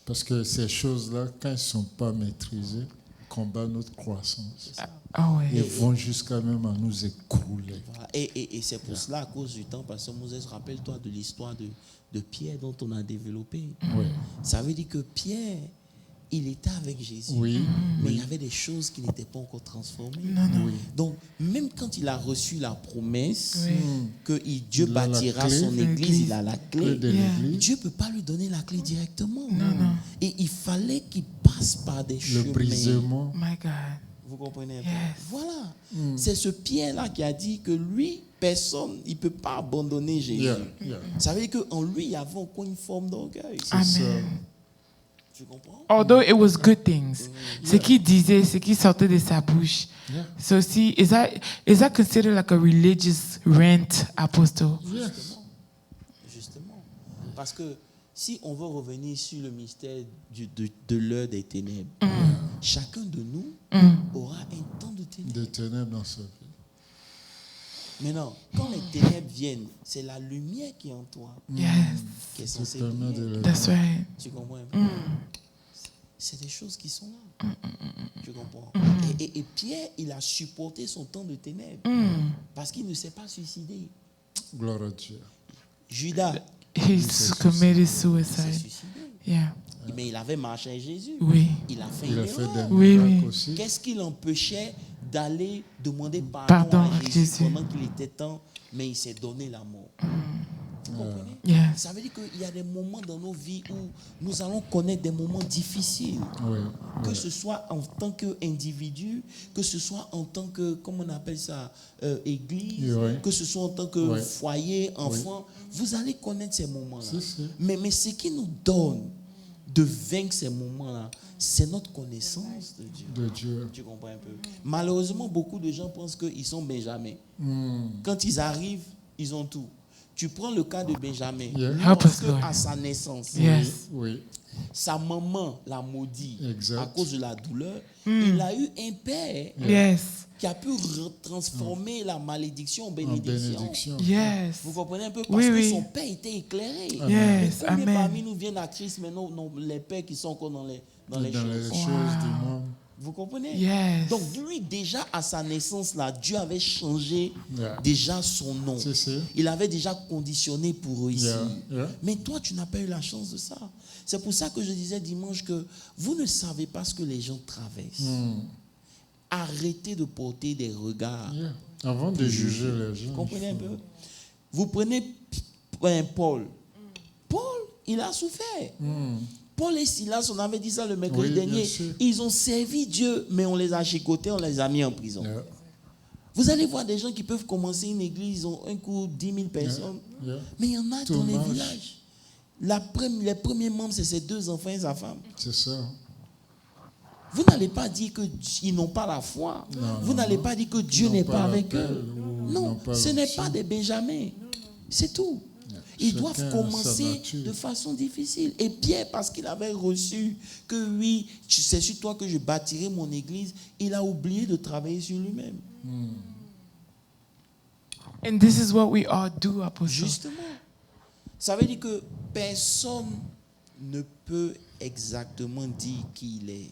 Parce que ces choses-là, quand elles ne sont pas maîtrisées, combattent notre croissance. Oh, Ils oui. vont jusqu'à même à nous écrouler. Voilà. Et c'est pour cela, à cause du temps, parce que Moses, rappelle-toi de l'histoire de Pierre dont on a développé. Oui. Ça veut dire que Pierre, il était avec Jésus. Oui. Mais il y avait des choses qui n'étaient pas encore transformées. Oui. Donc, même quand il a reçu la promesse Oui. que Dieu Il a la bâtira clé. son église, il a la Clé clé. de Yeah. l'église. Dieu ne peut pas lui donner la clé directement. Non, non. Et il fallait qu'il passe par des Le chemins. brisement. My God. Vous comprenez un peu? Yes. Voilà. C'est ce Pierre-là qui a dit que lui, personne, il ne peut pas abandonner Jésus. Yeah. Ça veut dire qu'en lui, il y avait encore une forme d'orgueil. Amen. Tu comprends? Although it was good things, ce qu'il disait, ce qui sortait de sa bouche. Yeah. So see, is that considered like a religious rant, apostle? Yes. Justement. Parce que si on veut revenir sur le mystère de l'heure des ténèbres, chacun de nous aura un temps de ténèbres. Des ténèbres dans sa vie. Maintenant, quand les ténèbres viennent, c'est la lumière qui est en toi Yes. qui est censée permet briller. de le- That's right. Tu comprends un peu? C'est des choses qui sont là. Tu comprends? Et Pierre, il a supporté son temps de ténèbres parce qu'il ne s'est pas suicidé. Gloire à Dieu. Judas He's committed s'est suicide. suicidé. Yeah. Mais il avait marché avec Jésus. Oui. Il a fait Il une a fait des erreur. Oui, miracles oui. aussi. Qu'est-ce qui l'empêchait d'aller demander Pardon pardon à à Jésus Jésus. pendant qu'il était temps, mais il s'est donné la mort? Vous comprenez? Yes. Ça veut dire qu'il y a des moments dans nos vies où nous allons connaître des moments difficiles. Oui. Que ce soit en tant qu'individu, que ce soit en tant que, comment on appelle ça, église, Oui. que ce soit en tant que Oui. foyer, enfant, vous allez connaître ces moments-là. Si, si. Mais ce qui nous donne de vaincre ces moments-là, c'est notre connaissance de Dieu. De Dieu. Tu comprends un peu? Malheureusement, beaucoup de gens pensent qu'ils sont Benjamin. Quand ils arrivent, ils ont tout. Tu prends le cas de Benjamin. Yeah. Help us, Lorsque Lord. à sa naissance, Yes. Oui. sa maman l'a maudit Exact. à cause de la douleur, il a eu un père Yes. qui a pu transformer la malédiction en En bénédiction. bénédiction. Yes. Vous comprenez un peu? Parce Oui, que oui. son père était éclairé. Yes. Mais combien Amen. parmi nous viennent à Christ, mais non, les pères qui sont encore dans les Dans les choses? choses du monde. Vous comprenez? Yes. Donc lui, déjà à sa naissance, là, Dieu avait changé Yeah. déjà son nom. Si, si. Il avait déjà conditionné pour réussir. Yeah, yeah. Mais toi, tu n'as pas eu la chance de ça. C'est pour ça que je disais dimanche que vous ne savez pas ce que les gens traversent. Arrêtez de porter des regards. Yeah. Avant de juger les gens. Vous comprenez un peu? Vous prenez Paul. Paul, il a souffert. Paul et Silas, on avait dit ça le mercredi Oui, bien dernier. sûr. Ils ont servi Dieu, mais on les a chicotés, on les a mis en prison. Yeah. Vous allez voir des gens qui peuvent commencer une église, ils ont un coup 10 000 personnes. Yeah. Mais il y en a Tout dans les marche. villages. Les premiers membres, c'est ses 2 enfants et sa femme. C'est ça. Vous n'allez pas dire qu'ils n'ont pas la foi. Vous n'allez pas dire que Dieu Ils n'est n'ont pas pas avec l'appel eux. ou Non, n'ont pas ce n'est l'onction. pas des Benjamins. C'est tout. Ils Chacun doivent a sa commencer nature. de façon difficile. Et Pierre, parce qu'il avait reçu que oui, c'est sur toi que je bâtirai mon église, il a oublié de travailler sur lui-même. And this is what we all do, Apostle. Justement. Ça veut dire que personne ne peut exactement dire qui il est.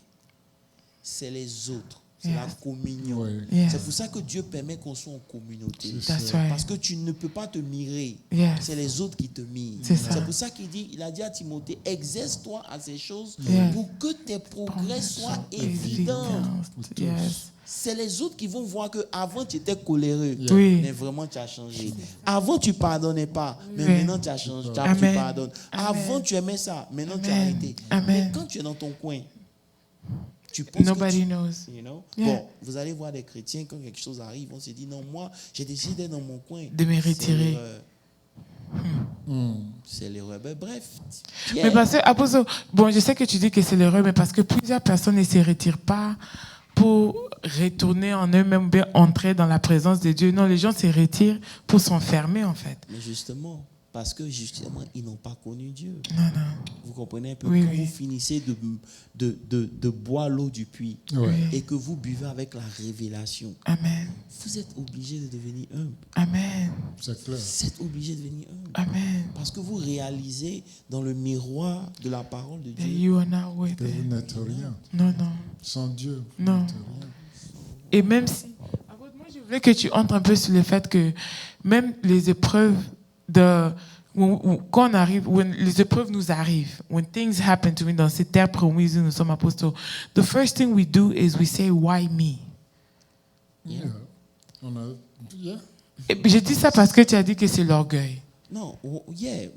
C'est les autres. C'est la Yes. communion. Oui. Yes. C'est pour ça que Dieu permet qu'on soit en communauté. C'est That's ça. right. Parce que tu ne peux pas te mirer. Yes. C'est les autres qui te mirent. C'est ça. C'est pour ça il a dit à Timothée, exerce-toi à ces choses Yes. pour que tes progrès soient évidents. Évident. Yes. C'est les autres qui vont voir que avant tu étais coléreux, Oui. mais vraiment tu as changé. Avant tu pardonnais pas, mais Oui. maintenant tu as changé, tu Amen. pardonnes. Amen. Avant tu aimais ça, maintenant tu as Amen. arrêté. Amen. Mais quand tu es dans ton coin, tu penses Nobody que knows. you know? Yeah. Bon, vous allez voir des chrétiens quand quelque chose arrive, on se dit non, moi j'ai décidé d'être dans mon coin. De me C'est retirer. l'erreur. C'est l'erreur. Ben, bref, Mais Pierre, parce que, Apostle, bon, je sais que tu dis que c'est l'erreur, mais parce que plusieurs personnes ne se retirent pas pour retourner en eux-mêmes, bien entrer dans la présence de Dieu. Non, les gens se retirent pour s'enfermer, en fait. mais justement, parce que justement, ils n'ont pas connu Dieu. Non, non. Vous comprenez un peu? Oui, Quand oui. vous finissez de boire l'eau du puits Ouais. et que vous buvez avec la révélation, Amen. vous êtes obligé de devenir humble. Amen. C'est clair. Vous êtes obligé de devenir humble. Amen. Parce que vous réalisez dans le miroir de la parole de That Dieu. you are not worth Que vous it. n'êtes rien. Non, non. Sans Dieu, vous Non. n'êtes rien. Et même si... Moi, je voulais que tu entres un peu sur le fait que même les épreuves de... Quand on arrive, les épreuves nous arrivent, when things happen to me, dans cette terre promise où nous sommes apostles, the first thing we do is we say, why me? Yeah. On a, yeah. Et je dis ça parce que tu as dit que c'est l'orgueil. Non, yeah.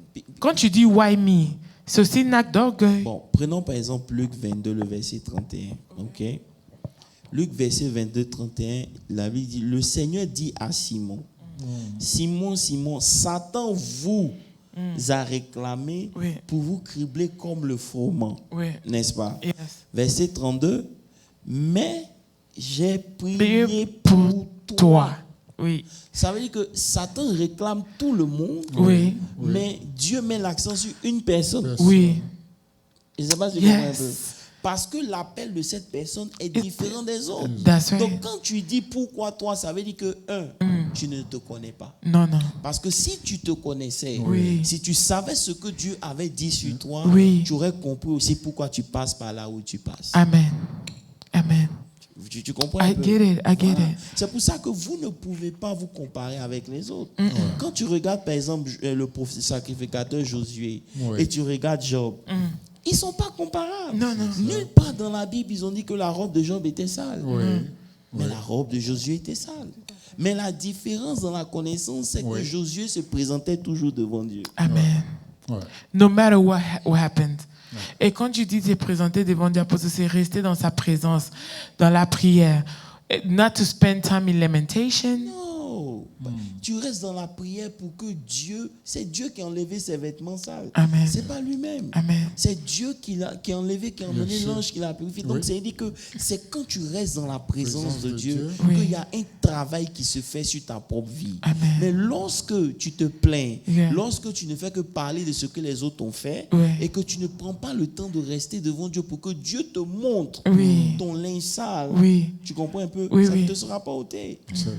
Quand tu dis why me, c'est aussi un acte d'orgueil. Bon, prenons par exemple Luc 22, le verset 31. OK? Luc verset 22, 31, la Bible dit, le Seigneur dit à Simon, Simon, Simon, Satan vous a réclamé Oui. pour vous cribler comme le froment. Oui. N'est-ce pas? Yes. Verset 32, mais j'ai prié Priez pour toi. Oui. Ça veut dire que Satan réclame tout le monde, Oui. mais Dieu met l'accent sur une personne. Oui. Je ne sais pas si tu comprends un Yes. peu. Parce que l'appel de cette personne est différent des autres. That's right. Donc quand tu dis pourquoi toi, ça veut dire que tu ne te connais pas. Non, non. Parce que si tu te connaissais, Oui. si tu savais ce que Dieu avait dit sur toi, Oui. tu aurais compris aussi pourquoi tu passes par là où tu passes. Amen. Amen. Tu comprends un I peu? get it. I get Voilà. it. C'est pour ça que vous ne pouvez pas vous comparer avec les autres. Quand tu regardes par exemple le sacrificateur Josué Oui. et tu regardes Job, ils ne sont pas comparables. Non, non. Nulle part dans la Bible, ils ont dit que la robe de Job était sale. Oui. Mais la robe de Josué était sale. Mais la différence dans la connaissance, c'est que Josué se présentait toujours devant Dieu. Amen. Ouais. No matter what happened. Et quand tu dis te présenter devant Dieu, c'est rester dans sa présence, dans la prière. Not to spend time in lamentation. Non. Tu restes dans la prière pour que Dieu, c'est Dieu qui a enlevé ses vêtements sales. Amen. C'est pas lui-même. Amen. C'est Dieu qui a enlevé, qui a emmené sûr. l'ange qui l'a purifié. Donc, ça veut dire que c'est quand tu restes dans la présence de Dieu Oui. qu'il y a un travail qui se fait sur ta propre vie. Amen. Mais lorsque tu te plains, Yeah. lorsque tu ne fais que parler de ce que les autres ont fait Oui. et que tu ne prends pas le temps de rester devant Dieu pour que Dieu te montre Oui. ton linge sale, Oui. tu comprends un peu? Oui, Ça oui. ne te sera pas ôté. C'est vrai.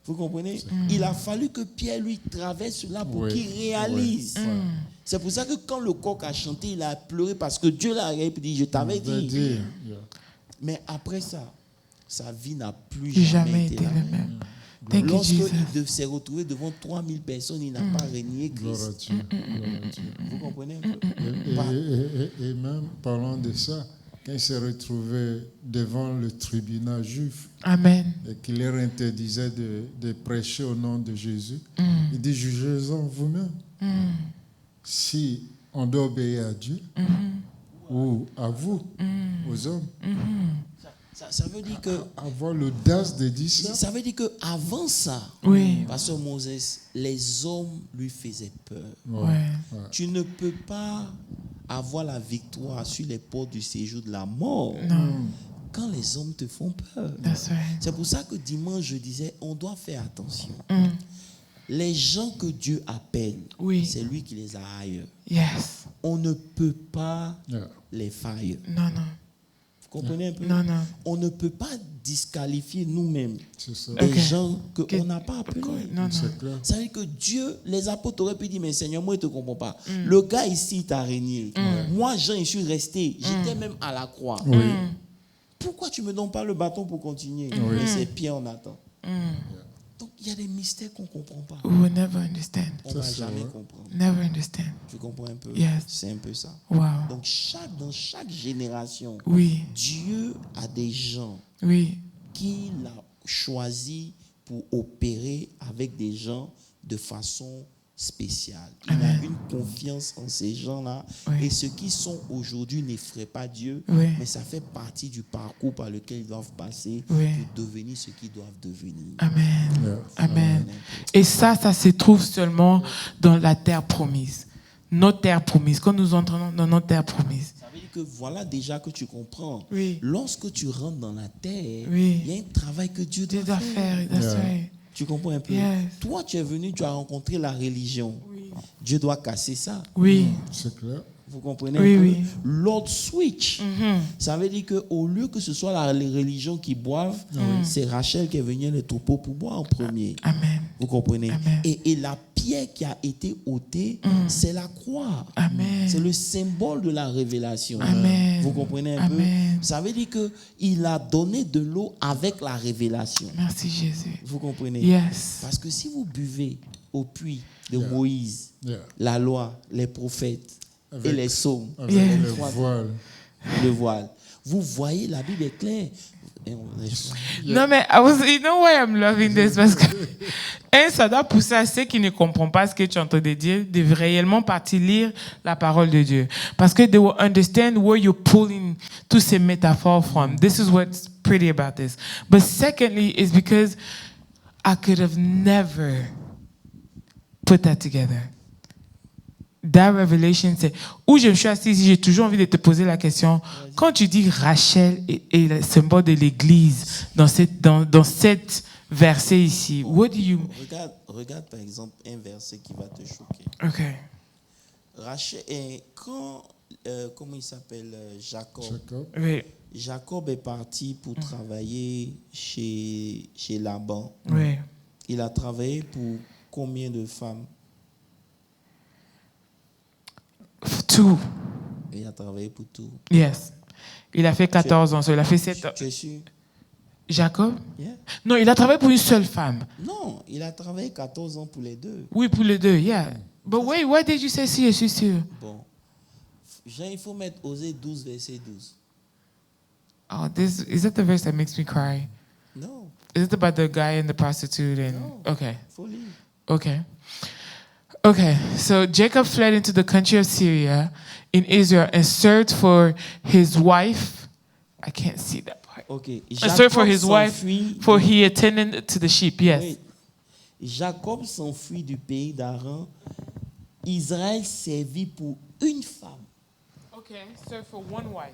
Vous comprenez? Il a fallu que Pierre lui traverse cela pour Oui. qu'il réalise. Oui. C'est pour ça que quand le coq a chanté, il a pleuré parce que Dieu l'a regardé et dit, je t'avais On va dit. dire, yeah. Mais après ça, sa vie n'a plus J'ai jamais jamais été été la le même. même. Thank you, Jesus. Lorsqu'il s'est retrouvé devant 3000 personnes, il n'a pas renié Gloire à Christ. Dieu. Gloire à Dieu. Vous comprenez un peu? Et même, parlant de ça, quand il s'est retrouvé devant le tribunal juif Amen. et qu'il leur interdisait de prêcher au nom de Jésus, il dit, jugez-en vous-même. Si on doit obéir à Dieu ou à vous, aux hommes, Ça veut dire que avoir l'audace de dire ça. ça veut dire que avant ça, Oui. Pasteur Moses, les hommes lui faisaient peur. Ouais. Tu ne peux pas avoir la victoire sur les portes du séjour de la mort quand les hommes te font peur. That's right. C'est pour ça que dimanche, je disais, on doit faire attention. Les gens que Dieu appelle, Oui. c'est lui qui les a ailleurs. Yes. On ne peut pas Yeah. les faire. Non, non. Vous comprenez un peu? Non, non. On ne peut pas disqualifier nous-mêmes C'est ça. des Ok. gens Ok. qu'on n'a pas appelés. Non, non. C'est clair. Ça veut dire que Dieu, les apôtres auraient pu dire, mais Seigneur, moi, je ne te comprends pas. Le gars ici, il t'a régné. Moi, Jean, je suis resté. J'étais même à la croix. Oui. Pourquoi tu ne me donnes pas le bâton pour continuer? Oui. Mais c'est Pierre, on attend. Donc, il y a des mystères qu'on ne comprend pas. We will never understand. On ne va c'est jamais vrai. comprendre. Never understand. Tu comprends un peu? Yes. C'est un peu ça. Wow. Donc, dans chaque génération, Oui. Dieu a des gens Oui. qu'il a choisi pour opérer avec des gens de façon spéciale. Il Amen. a une confiance en ces gens-là. Oui. Et ceux qui sont aujourd'hui n'effraient pas Dieu, Oui. mais ça fait partie du parcours par lequel ils doivent passer Oui. pour devenir ce qu'ils doivent devenir. Amen. Yeah. Amen. Et ça se trouve seulement dans la terre promise. Notre terre promise. Quand nous entrons dans notre terre promise. Ça veut dire que voilà déjà que tu comprends. Oui. Lorsque tu rentres dans la terre, Oui. il y a un travail que Dieu Dieu doit doit faire. faire. That's Yeah. right. Tu comprends un peu? Yes. Toi, tu es venu, tu as rencontré la religion. Oui. Dieu doit casser ça. Oui. C'est clair. Vous comprenez Oui, un peu? oui. L'autre switch. Mhm. Ça veut dire qu'au lieu que ce soit les religions qui boivent, c'est Rachel qui est venue les troupeaux pour boire en premier. Amen. Vous comprenez? Amen. Et la pierre qui a été ôtée, c'est la croix. Amen. C'est le symbole de la révélation. Amen. Vous comprenez un Amen. peu? Ça veut dire qu'il a donné de l'eau avec la révélation. Merci Jésus. Vous comprenez? Yes. Parce que si vous buvez au puits de Moïse, Yeah. la loi, les prophètes et les psaumes, Avec Yeah. le voile. le voile, vous voyez, la Bible est claire. Et Non, mais you know why I'm loving this? Parce que ça doit pousser à ceux qui ne comprennent pas ce que tu es en train de dire, de réellement partir lire la parole de Dieu. Parce que they will understand where you're pulling tous ces métaphores from. This is what's pretty about this. But secondly, is because I could have never put that together. That revelation, c'est où je me suis assise, j'ai toujours envie de te poser la question. Quand tu dis Rachel est le symbole de l'Église dans cette verset ici, what do you... regarde par exemple un verset qui va te choquer. Okay. Rachel, et quand, comment il s'appelle, Jacob. Oui. Jacob est parti pour travailler chez Laban. Oui. Il a travaillé pour combien de femmes? 2. Il a travaillé pour tout. Yes. Il a fait 14 ans, so il a fait 7 ans. Tu es sûr? Jacob? Yeah. Non, il a travaillé pour une seule femme. Non, il a travaillé 14 ans pour les deux. Oui, pour les deux, yeah. But wait, why did you say si? Je suis sûr. Bon. Jean, il faut mettre Osée 12, verset 12. Oh, is that the verse that makes me cry? Non, Is it about the guy and the prostitute? And No. okay, il faut lire. okay, okay. So Jacob fled into the country of Syria in Israel and searched for his wife. I can't see that part. Ok. And searched for his wife, s'enfuit for du- he attended to the sheep. Yes. Oui. Jacob s'enfuit du pays d'Aran. Israël servit pour une femme. Okay, so for one wife.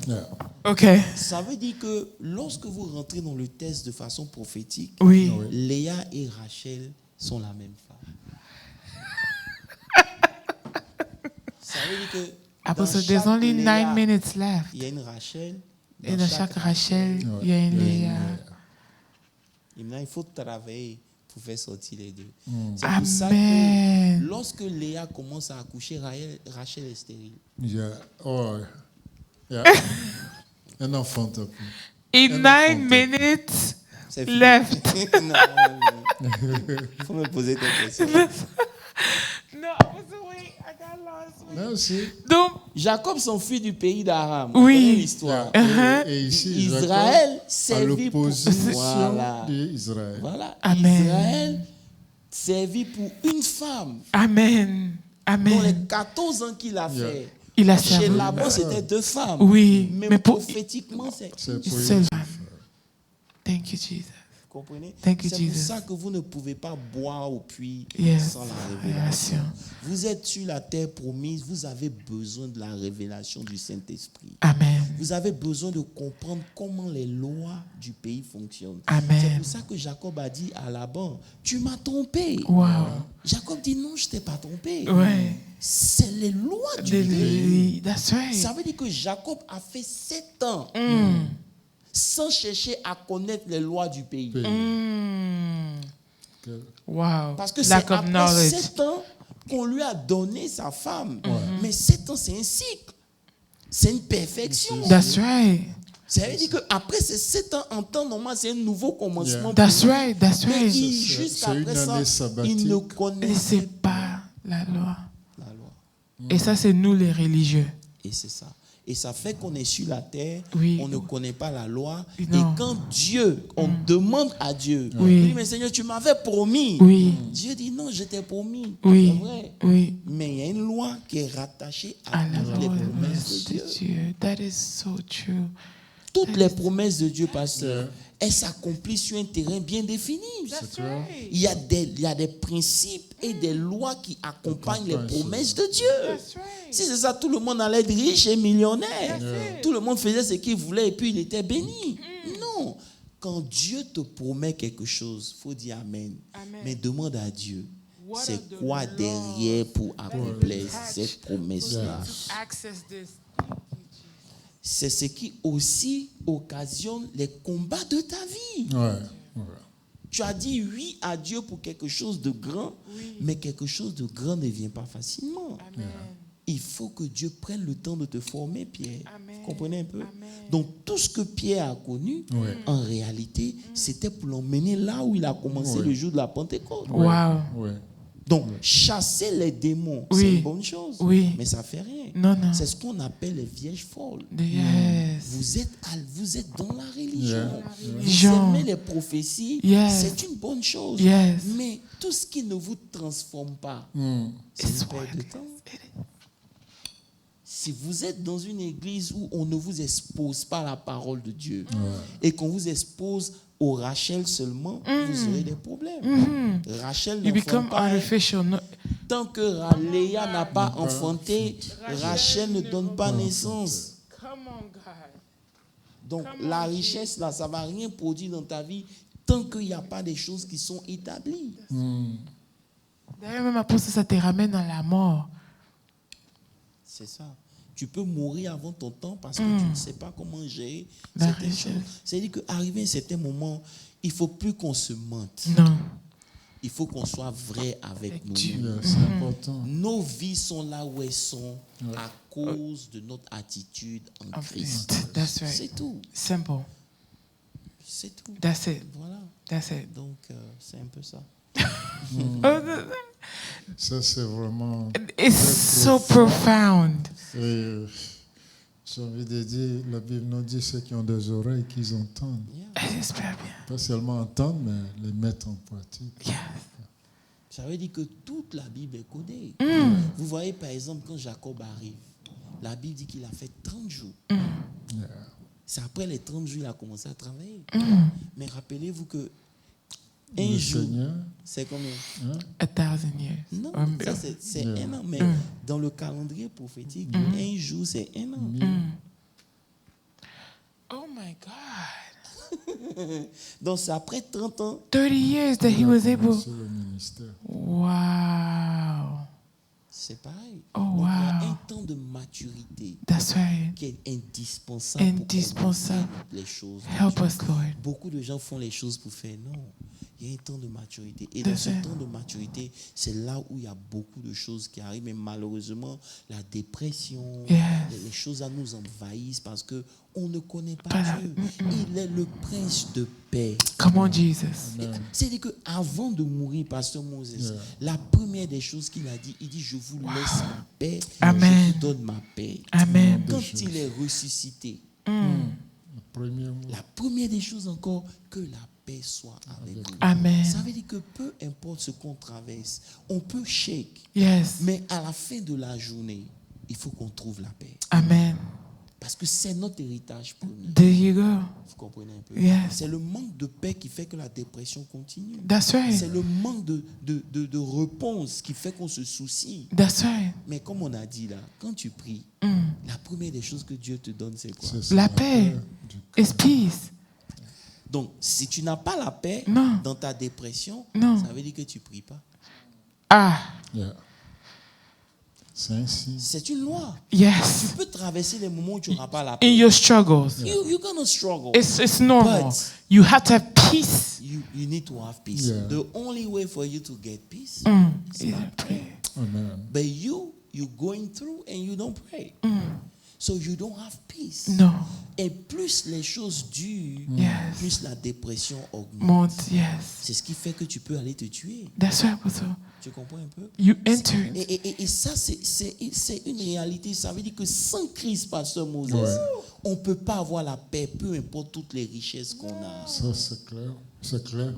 Yeah. Okay. Ça veut dire que lorsque vous rentrez dans le test de façon prophétique, Oui. Oui. Léa et Rachel sont la même femme. Ça veut dire que dans Apostle, there's chaque only Léa, 9 minutes left. il y a une Rachel. Et dans chaque Rachel, Ouais. il y a une Yeah. Léa. Et maintenant, il faut travailler pour faire sortir les deux. Mm. C'est pour ça que Amen. lorsque Léa commence à accoucher, Rachel est stérile. Yeah. Oh, yeah. Un enfant, t'as pu. In 9 minutes C'est fini. left. Non, il faut me poser des questions. No, wait, I got lost. Merci. Donc, Jacob s'enfuit du pays d'Aram. Oui. Vous connaissez l'histoire. Yeah. Et ici, Israël Jacob, à servit pour... l'opposition Voilà. d'Israël. Voilà. Amen. Israël servit pour une femme. Amen. Dans les Amen. 14 ans qu'il a Yeah. fait. Il a Chez servi. Laban, c'était 2 femmes. Oui, Mais, mais pour- prophétiquement, c'est... C'est Une pour seule une femme. Thank you, Jesus. Vous comprenez? Thank you, C'est pour Jesus. ça que vous ne pouvez pas boire au puits Yes. sans la révélation. Révélation. Vous êtes sur la terre promise, vous avez besoin de la révélation du Saint-Esprit. Amen. Vous avez besoin de comprendre comment les lois du pays fonctionnent. Amen. C'est pour ça que Jacob a dit à Laban, tu m'as trompé. Wow. Jacob dit, non, je ne t'ai pas trompé. Ouais. C'est les lois du pays. That's right. Ça veut dire que Jacob a fait 7 ans sans chercher à connaître les lois du pays. Wow. Parce que c'est Lack of après knowledge. 7 ans qu'on lui a donné sa femme. Mais 7 ans, c'est un cycle. C'est une perfection. That's right. Ça veut dire qu'après ces 7 ans, en temps normal, c'est un nouveau commencement. That's pour lui. right. That's Mais right. jusqu'après c'est une ça, année il sabbatique. ne Et connaissait c'est pas la loi. la loi. Et ça, c'est nous les religieux. Et c'est ça. Et ça fait qu'on est sur la terre, Oui. on ne connaît pas la loi. Non. Et quand Dieu, on demande à Dieu, Oui. il dit, mais Seigneur, tu m'avais promis. Oui. Dieu dit, non, je t'ai promis. Oui. C'est vrai. Oui. Mais il y a une loi qui est rattachée à, À la toutes les loi promesses de de Dieu. Dieu. That is so true. Toutes les promesses de Dieu, pasteur, elles s'accomplissent sur un terrain bien défini. Il y a des principes et des lois qui accompagnent les promesses de Dieu. Si c'est ça, tout le monde allait être riche et millionnaire. Tout le monde faisait ce qu'il voulait et puis il était béni. Non. Quand Dieu te promet quelque chose, il faut dire Amen. Mais demande à Dieu, c'est quoi derrière pour accomplir cette promesse-là. Access this. C'est ce qui aussi occasionne les combats de ta vie. Ouais. Tu as dit oui à Dieu pour quelque chose de grand, mais quelque chose de grand ne vient pas facilement. Il faut que Dieu prenne le temps de te former, Pierre. Vous comprenez un peu? Donc, tout ce que Pierre a connu, en réalité, c'était pour l'emmener là où il a commencé le jour de la Pentecôte. Wow. Ouais. Donc, chasser les démons, Oui. c'est une bonne chose, Oui. mais ça ne fait rien. Non, non. C'est ce qu'on appelle les vierges folles. Yes. Vous êtes dans la religion. Vous Religion. aimez les prophéties, Yes. c'est une bonne chose. Yes. Mais tout ce qui ne vous transforme pas, c'est It's une perte de temps. work. Si vous êtes dans une église où on ne vous expose pas à la parole de Dieu et qu'on vous expose au Rachel seulement, vous aurez des problèmes. Rachel You n'enfante become pas. artificial. No, Tant que Léa n'a pas enfanté, Rachel ne donne pas naissance. come on, God. Donc la richesse, là, ça ne va rien produire dans ta vie tant qu'il n'y a pas des choses qui sont établies. D'ailleurs, même apôtre, ça te ramène à la mort. C'est ça. Tu peux mourir avant ton temps parce que tu ne sais pas comment gérer La certaines richesse. choses. C'est-à-dire qu'arrivé à un certain moment, il ne faut plus qu'on se mente. Non. Il faut qu'on soit vrai avec nous. Dieu. Yeah, c'est important. Nos vies sont là où elles sont à cause de notre attitude en Christ. That's right. C'est tout. Simple. C'est tout. That's it. Voilà. That's it. Donc, c'est un peu ça. Ça, c'est vraiment... It's so profound. Et, j'ai envie de dire, la Bible nous dit ceux qui ont des oreilles qu'ils entendent. J'espère bien. Pas seulement entendre, mais les mettre en pratique. Yes. Ça veut dire que toute la Bible est codée. Vous voyez, par exemple, quand Jacob arrive, la Bible dit qu'il a fait 30 jours. Yeah. C'est après les 30 jours qu'il a commencé à travailler. Mais rappelez-vous que un Le jour, Seigneur, c'est combien? 1,000 years. Non, Or ça more. c'est Yeah. un an. Mais dans le calendrier prophétique, un jour, c'est un an. Oh my God. Donc, c'est après 30 ans. 30 years that he was able. c'est le ministère. Wow. C'est pareil. Oh, Donc, il y a wow. un temps de maturité That's right. qui est indispensable pour Indispensable. comprendre les choses. de Help Dieu. us, Lord. Beaucoup de gens font les choses pour faire non. Il y a un temps de maturité. Et Tout à dans ce fait. temps de maturité, c'est là où il y a beaucoup de choses qui arrivent. Mais malheureusement, la dépression, Yes. les choses à nous envahissent parce que on ne connaît pas Pas là. Dieu. Il est le prince de paix. Come on, Jesus. C'est-à-dire qu'avant de mourir, Pasteur Moses, Yeah. la première des choses qu'il a dit, il dit, je vous laisse ma paix, Amen. je vous donne ma paix. Amen. Quand il est ressuscité, Le premier mot. la première des choses encore, que la paix soit avec vous. Amen. Ça veut dire que peu importe ce qu'on traverse, on peut shake, Yes. mais à la fin de la journée, il faut qu'on trouve la paix. Amen. Parce que c'est notre héritage premier. There you go. Vous comprenez un peu? Yes. C'est le manque de paix qui fait que la dépression continue. That's right. C'est le manque de réponse qui fait qu'on se soucie. That's right. Mais comme on a dit là, quand tu pries, la première des choses que Dieu te donne, c'est quoi? C'est La paix. du It's peace. Donc, si tu n'as pas la paix Non. dans ta dépression, Non. ça veut dire que tu ne pries pas. Ah, Yeah. C'est ainsi. C'est une loi. yes. Tu peux traverser les moments où tu n'auras pas la In paix. your struggles, You're going to struggle. it's normal. But- You have to have peace. You need to have peace. Yeah. The only way for you to get peace is Yeah, by prayer. Amen. But you're going through and you don't pray. So you don't have peace. No. Et plus les choses durent, Yes. plus la dépression augmente. Month, yes. C'est ce qui fait que tu peux aller te tuer. That's right, Apostle. Tu comprends un peu? You enter it. Et ça, c'est une réalité. Ça veut dire que sans Christ, Pasteur Moses, Ouais. on ne peut pas avoir la paix, peu importe toutes les richesses qu'on a. Ça, c'est clair. C'est clair.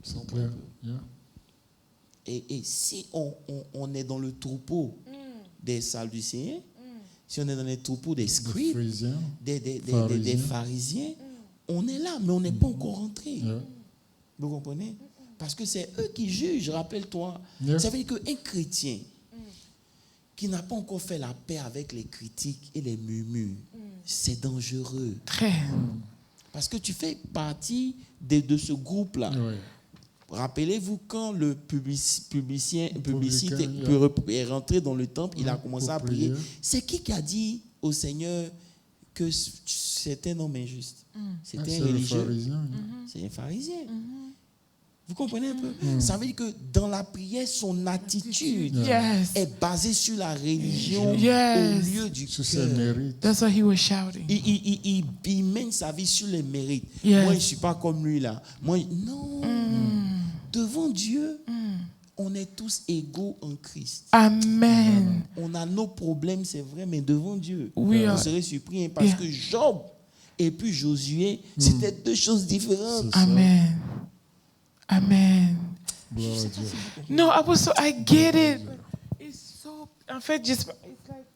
C'est clair. Yeah. Et si on est dans le troupeau des Sadducéens, si on est dans les troupeaux des Les scribes, Pharisiens. des pharisiens, on est là, mais on n'est pas encore rentré. Yeah. Vous comprenez? Parce que c'est eux qui jugent, rappelle-toi. Yeah. Ça veut dire qu'un chrétien qui n'a pas encore fait la paix avec les critiques et les murmures, c'est dangereux. Très. Parce que tu fais partie de ce groupe-là. Ouais. Rappelez-vous quand le publicité Publicain, est rentré dans le temple, il a commencé pour à prier. prier. C'est qui a dit au Seigneur que c'était un homme injuste? Ah, C'était c'est un le religieux. pharisien. C'est un pharisien. Vous comprenez un peu? Ça veut dire que dans la prière, son attitude Yes. est basée sur la religion Yes. au lieu du Sur ses cœur. mérites. That's what he was shouting. Il mène sa vie sur les mérites. Yes. Moi, je ne suis pas comme lui là. Non. Devant Dieu, on est tous égaux en Christ. Amen. On a nos problèmes, c'est vrai, mais devant Dieu, Oui, vous serez surpris hein, parce Yeah. que Job et puis Josué, c'était deux choses différentes. C'est ça. Amen. Amen. Gloire à Dieu. No, Apostle, I get it. It's so. En fait, just it's like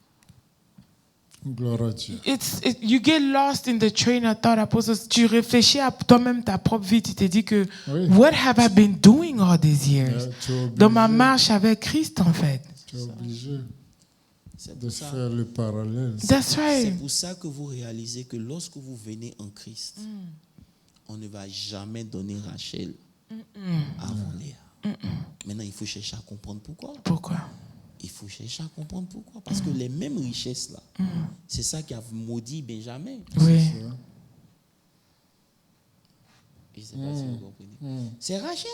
Gloire à Dieu. you get lost in the train of thought, Apostle. Tu réfléchis à toi-même ta propre vie. Tu te dis que Oui. what have I been doing all these years? Yeah, tu es obligé, Dans ma marche avec Christ, en fait. tu es obligé C'est de pour ça. faire le parallèle. That's C'est right. pour ça que vous réalisez que lorsque vous venez en Christ, on ne va jamais donner Rachel avant Léa. Maintenant, il faut chercher à comprendre pourquoi. Pourquoi? il faut chercher à comprendre pourquoi. Parce que les mêmes richesses-là, c'est ça qui a maudit Benjamin. Oui. Je ne sais pas si vous comprenez. C'est Rachel.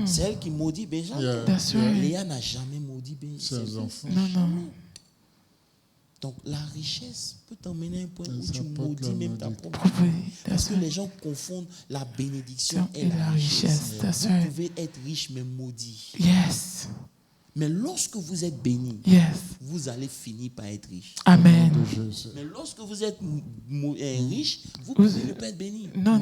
C'est elle qui maudit Benjamin. That's right. Léa n'a jamais maudit Benjamin. Ses enfants. Non. Donc la richesse peut t'emmener à un point où Ça tu porte maudis la même ta maudite. propre Oui, vie. Parce that's que right. les gens confondent la bénédiction et la richesse. richesse. That's Vous right. pouvez être riche mais maudit. Yes. Mais lorsque vous êtes béni, Yes. vous allez finir par être riche. Amen. De Jésus. Mais lorsque vous êtes riche, vous pouvez ne pas être béni. Non.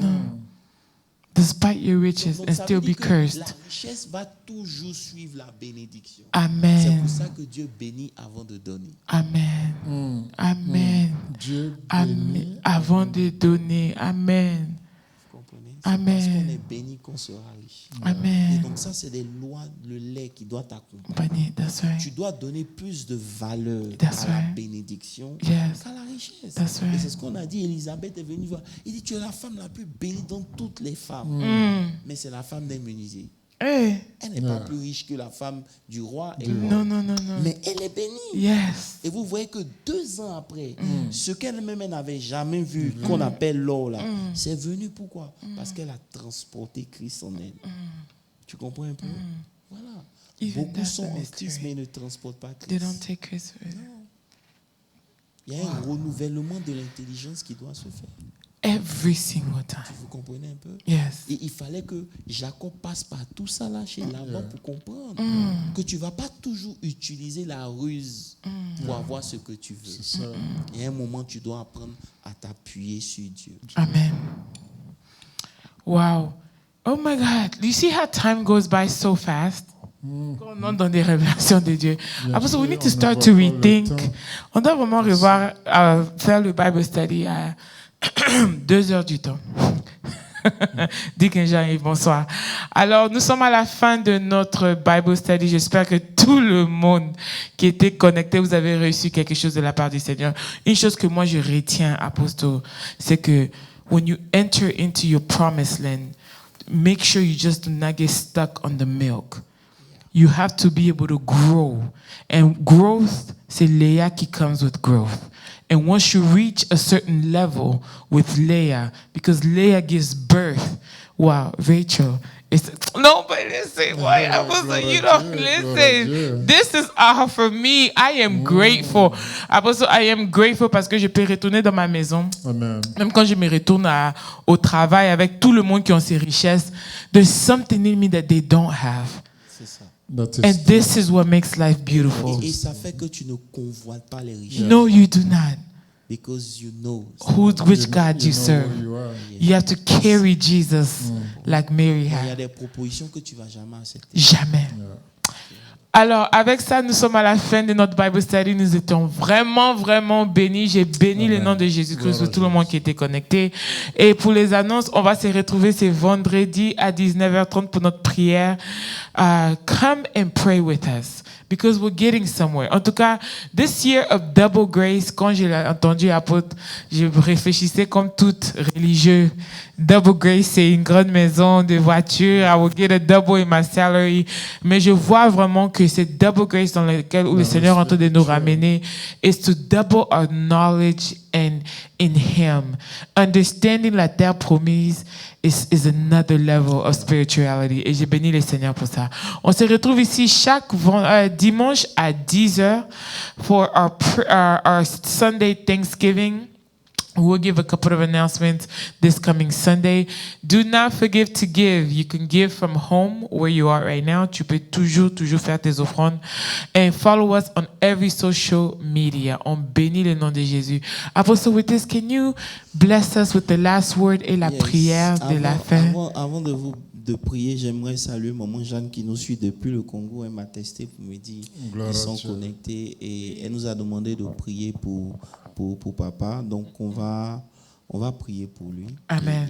Despite your riches Donc, and ça still veut be dire que cursed. la richesse va toujours suivre la bénédiction. C'est Amen. pour ça que Dieu bénit avant de donner. Amen. Amen. Dieu Amen. bénit. Avant de donner. Amen. Vous comprenez? C'est Amen. parce qu'on est béni qu'on sera riche. Et Amen. donc ça, c'est des lois, le lait qui doit t'accompagner. Compagnie, that's right. Tu dois donner plus de valeur That's à la right. bénédiction Yes. qu'à la richesse. That's right. Et c'est ce qu'on a dit. Élisabeth est venue voir. Il dit, tu es la femme la plus bénie dans toutes les femmes. Mais c'est la femme d'un menuisier. Hey. Elle n'est pas plus riche que la femme du roi. Non. Mais elle est bénie. Yes. Et vous voyez que 2 ans après, ce qu'elle-même n'avait jamais vu, qu'on appelle l'or là, c'est venu pourquoi? Parce qu'elle a transporté Christ en elle. Tu comprends un peu? Voilà. Even Beaucoup that's sont a en mystery. Christ, mais ils ne transportent pas They Christ. don't take Christ with them. Il y a un renouvellement de l'intelligence qui doit se faire. Every single time. Vous comprenez un peu? Yes. Et il fallait que Jacob passe par tout ça là chez Laban pour comprendre que tu ne vas pas toujours utiliser la ruse pour avoir ce que tu veux. C'est ça. Il y a un moment, tu dois apprendre à t'appuyer sur Dieu. Amen. Wow. Oh my God. You see how time goes by so fast? Quand on entre dans des révélations de Dieu. Bien Après, so we sûr, need to on start ne to voit pas le rethink. temps. On doit vraiment revoir, faire le Bible study à 2 heures du temps. Dis que j'arrive, bonsoir. Alors, nous sommes à la fin de notre Bible study. J'espère que tout le monde qui était connecté, vous avez reçu quelque chose de la part du Seigneur. Une chose que moi je retiens, apostole, c'est que when you enter into your promised land, make sure you just do not get stuck on the milk. You have to be able to grow. And growth, c'est Leah qui comes with growth. And once you reach a certain level with Leah, because Leah gives birth, wow, Rachel, it's, no, but listen, why? I was like, you don't listen. This is for me. I am grateful. Also, I am grateful parce que je peux retourner dans ma maison. Amen. Même quand je me retourne au travail avec tout le monde qui ont ces richesses, there's something in me that they don't have. C'est ça. That is And this is what makes life beautiful. Et ça fait que tu ne convoites pas les richesses. No, you do not. Because you know. Which God you know serve. who you are. You have to carry Jesus like Mary Il y a had. des propositions que tu ne vas jamais accepter. Jamais. Alors, avec ça, nous sommes à la fin de notre Bible study. Nous étions vraiment, vraiment bénis. J'ai béni le nom de Jésus-Christ pour tout le monde qui était connecté. Et pour les annonces, on va se retrouver ce vendredi à 19h30 pour notre prière. Come and pray with us because we're getting somewhere. En tout cas, this year of double grace, quand j'ai entendu apôtre, je réfléchissais comme tout religieux. Double grace, c'est une grande maison de voiture. I will get a double in my salary. Mais je vois vraiment que c'est double grace dans lequel où le Seigneur est en train de nous ramener is to double our knowledge and in Him. Understanding la terre promise is another level of spirituality. Et j'ai béni le Seigneur pour ça. On se retrouve ici chaque dimanche à 10h for our Sunday Thanksgiving. We'll give a couple of announcements this coming Sunday. Do not forget to give. You can give from home where you are right now. Tu peux toujours faire tes offrandes. And follow us on every social media. On bénit le nom de Jésus. Apostle, with this, can you bless us with the last word et la prière de la fin? Avant de prier, j'aimerais saluer maman Jeanne qui nous suit depuis le Congo. Elle m'a testé pour me dire qu'ils sont connectés et elle nous a demandé de prier pour papa. Donc on va prier pour lui. Amen.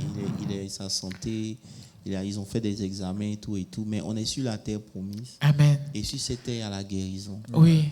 Sa santé ils ont fait des examens et tout, mais on est sur la terre promise. Amen. Et sur cette terre, il y a la guérison. Oui.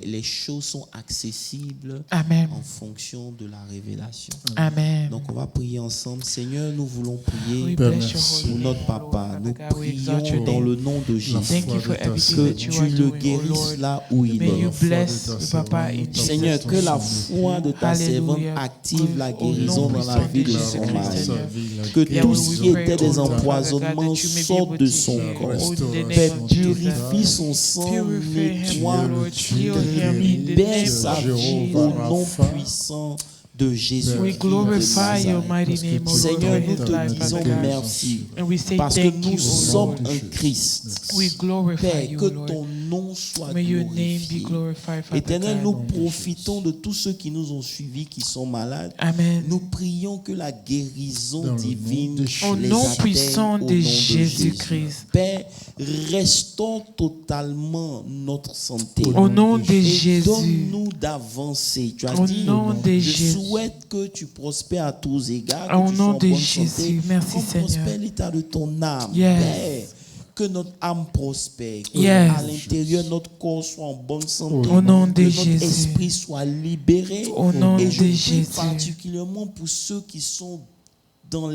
Les choses sont accessibles Amen. en fonction de la révélation. Amen. Donc, on va prier ensemble. Seigneur, nous voulons We prier bless your merci. holy pour name, notre papa. Lord. Nous Father God, we exalt prions your dans name. le nom de Jésus. Thank you for everything Que that you tu are le doing, oh guérisses Lord. là où il May you est. bless the Papa in Jesus' Seigneur, que la name. foi de ta servante Alléluia. active la Au nom guérison dans la puissant vie de de son Jésus-Christ, mari. Seigneur. Que Yeah, tout we ce qui pray, était oh des Lord, Father God, empoisonnements that you may be sortent able de to son heal. corps. Oh, in the name Père, of Jesus. purifie son sang, Purify him, nettoie, oh Lord. Heal him in the libère name sa of vie Jesus. au nom puissant de Jésus. We glorify your mighty name, O Lord, Seigneur, for nous his te life, disons Father God. merci And we say parce que thank you, nous O sommes Lord. en Christ. We glorify Père, you, que O Lord. ton nom soit May your name be glorifié. glorified, Father Éternel, nous God. profitons de tous ceux qui nous ont suivis, qui sont malades. Amen. Nous prions que la guérison Dans le nom divine de Jésus. Au les nom atteigne puissant au de nom Jésus-Christ. Père, restaure totalement notre santé. Au nom de Et Jésus. donne-nous d'avancer. Tu as Au dit, nom de je Jésus. souhaite que tu prospères à tous égards, Au que tu sois nom en de bonne Jésus. santé, Merci, comme Seigneur. prospère l'état de ton âme. Yes. Père, que notre âme prospère, que Yes. à l'intérieur notre corps soit en bonne santé, Au nom que de notre Jésus. esprit soit libéré. Au nom Et de je prie Jésus. particulièrement pour ceux qui sont dans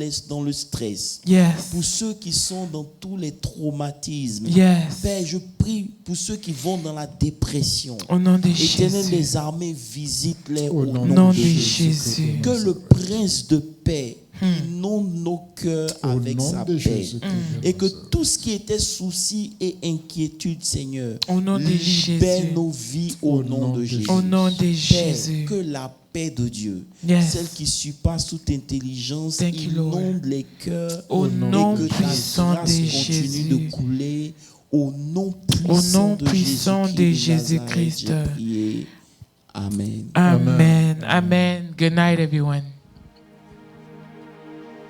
le stress, Yes. pour ceux qui sont dans tous les traumatismes. Yes. Père, je prie pour ceux qui vont dans la dépression. Au nom de Éternel, Jésus. les armées visitent-les Au au nom Au nom nom de de Jésus. Jésus. Que le prince de paix inonde nos cœurs Au avec nom sa de paix. Jésus. Et que tout ce qui était souci et inquiétude, Seigneur, Au nom de libère Jésus. nos vies au nom de Jésus. Au nom de Père, Jésus. que la paix de Dieu, Yes. celle qui surpasse toute intelligence, Thank you, Lord. inonde les cœurs Au nom et que ta puissant grâce de continue Jésus. de couler au nom Au nom puissant de Jésus-Christ. Jésus-Christ. J'ai prié. Amen. Amen. Amen. Good night, everyone.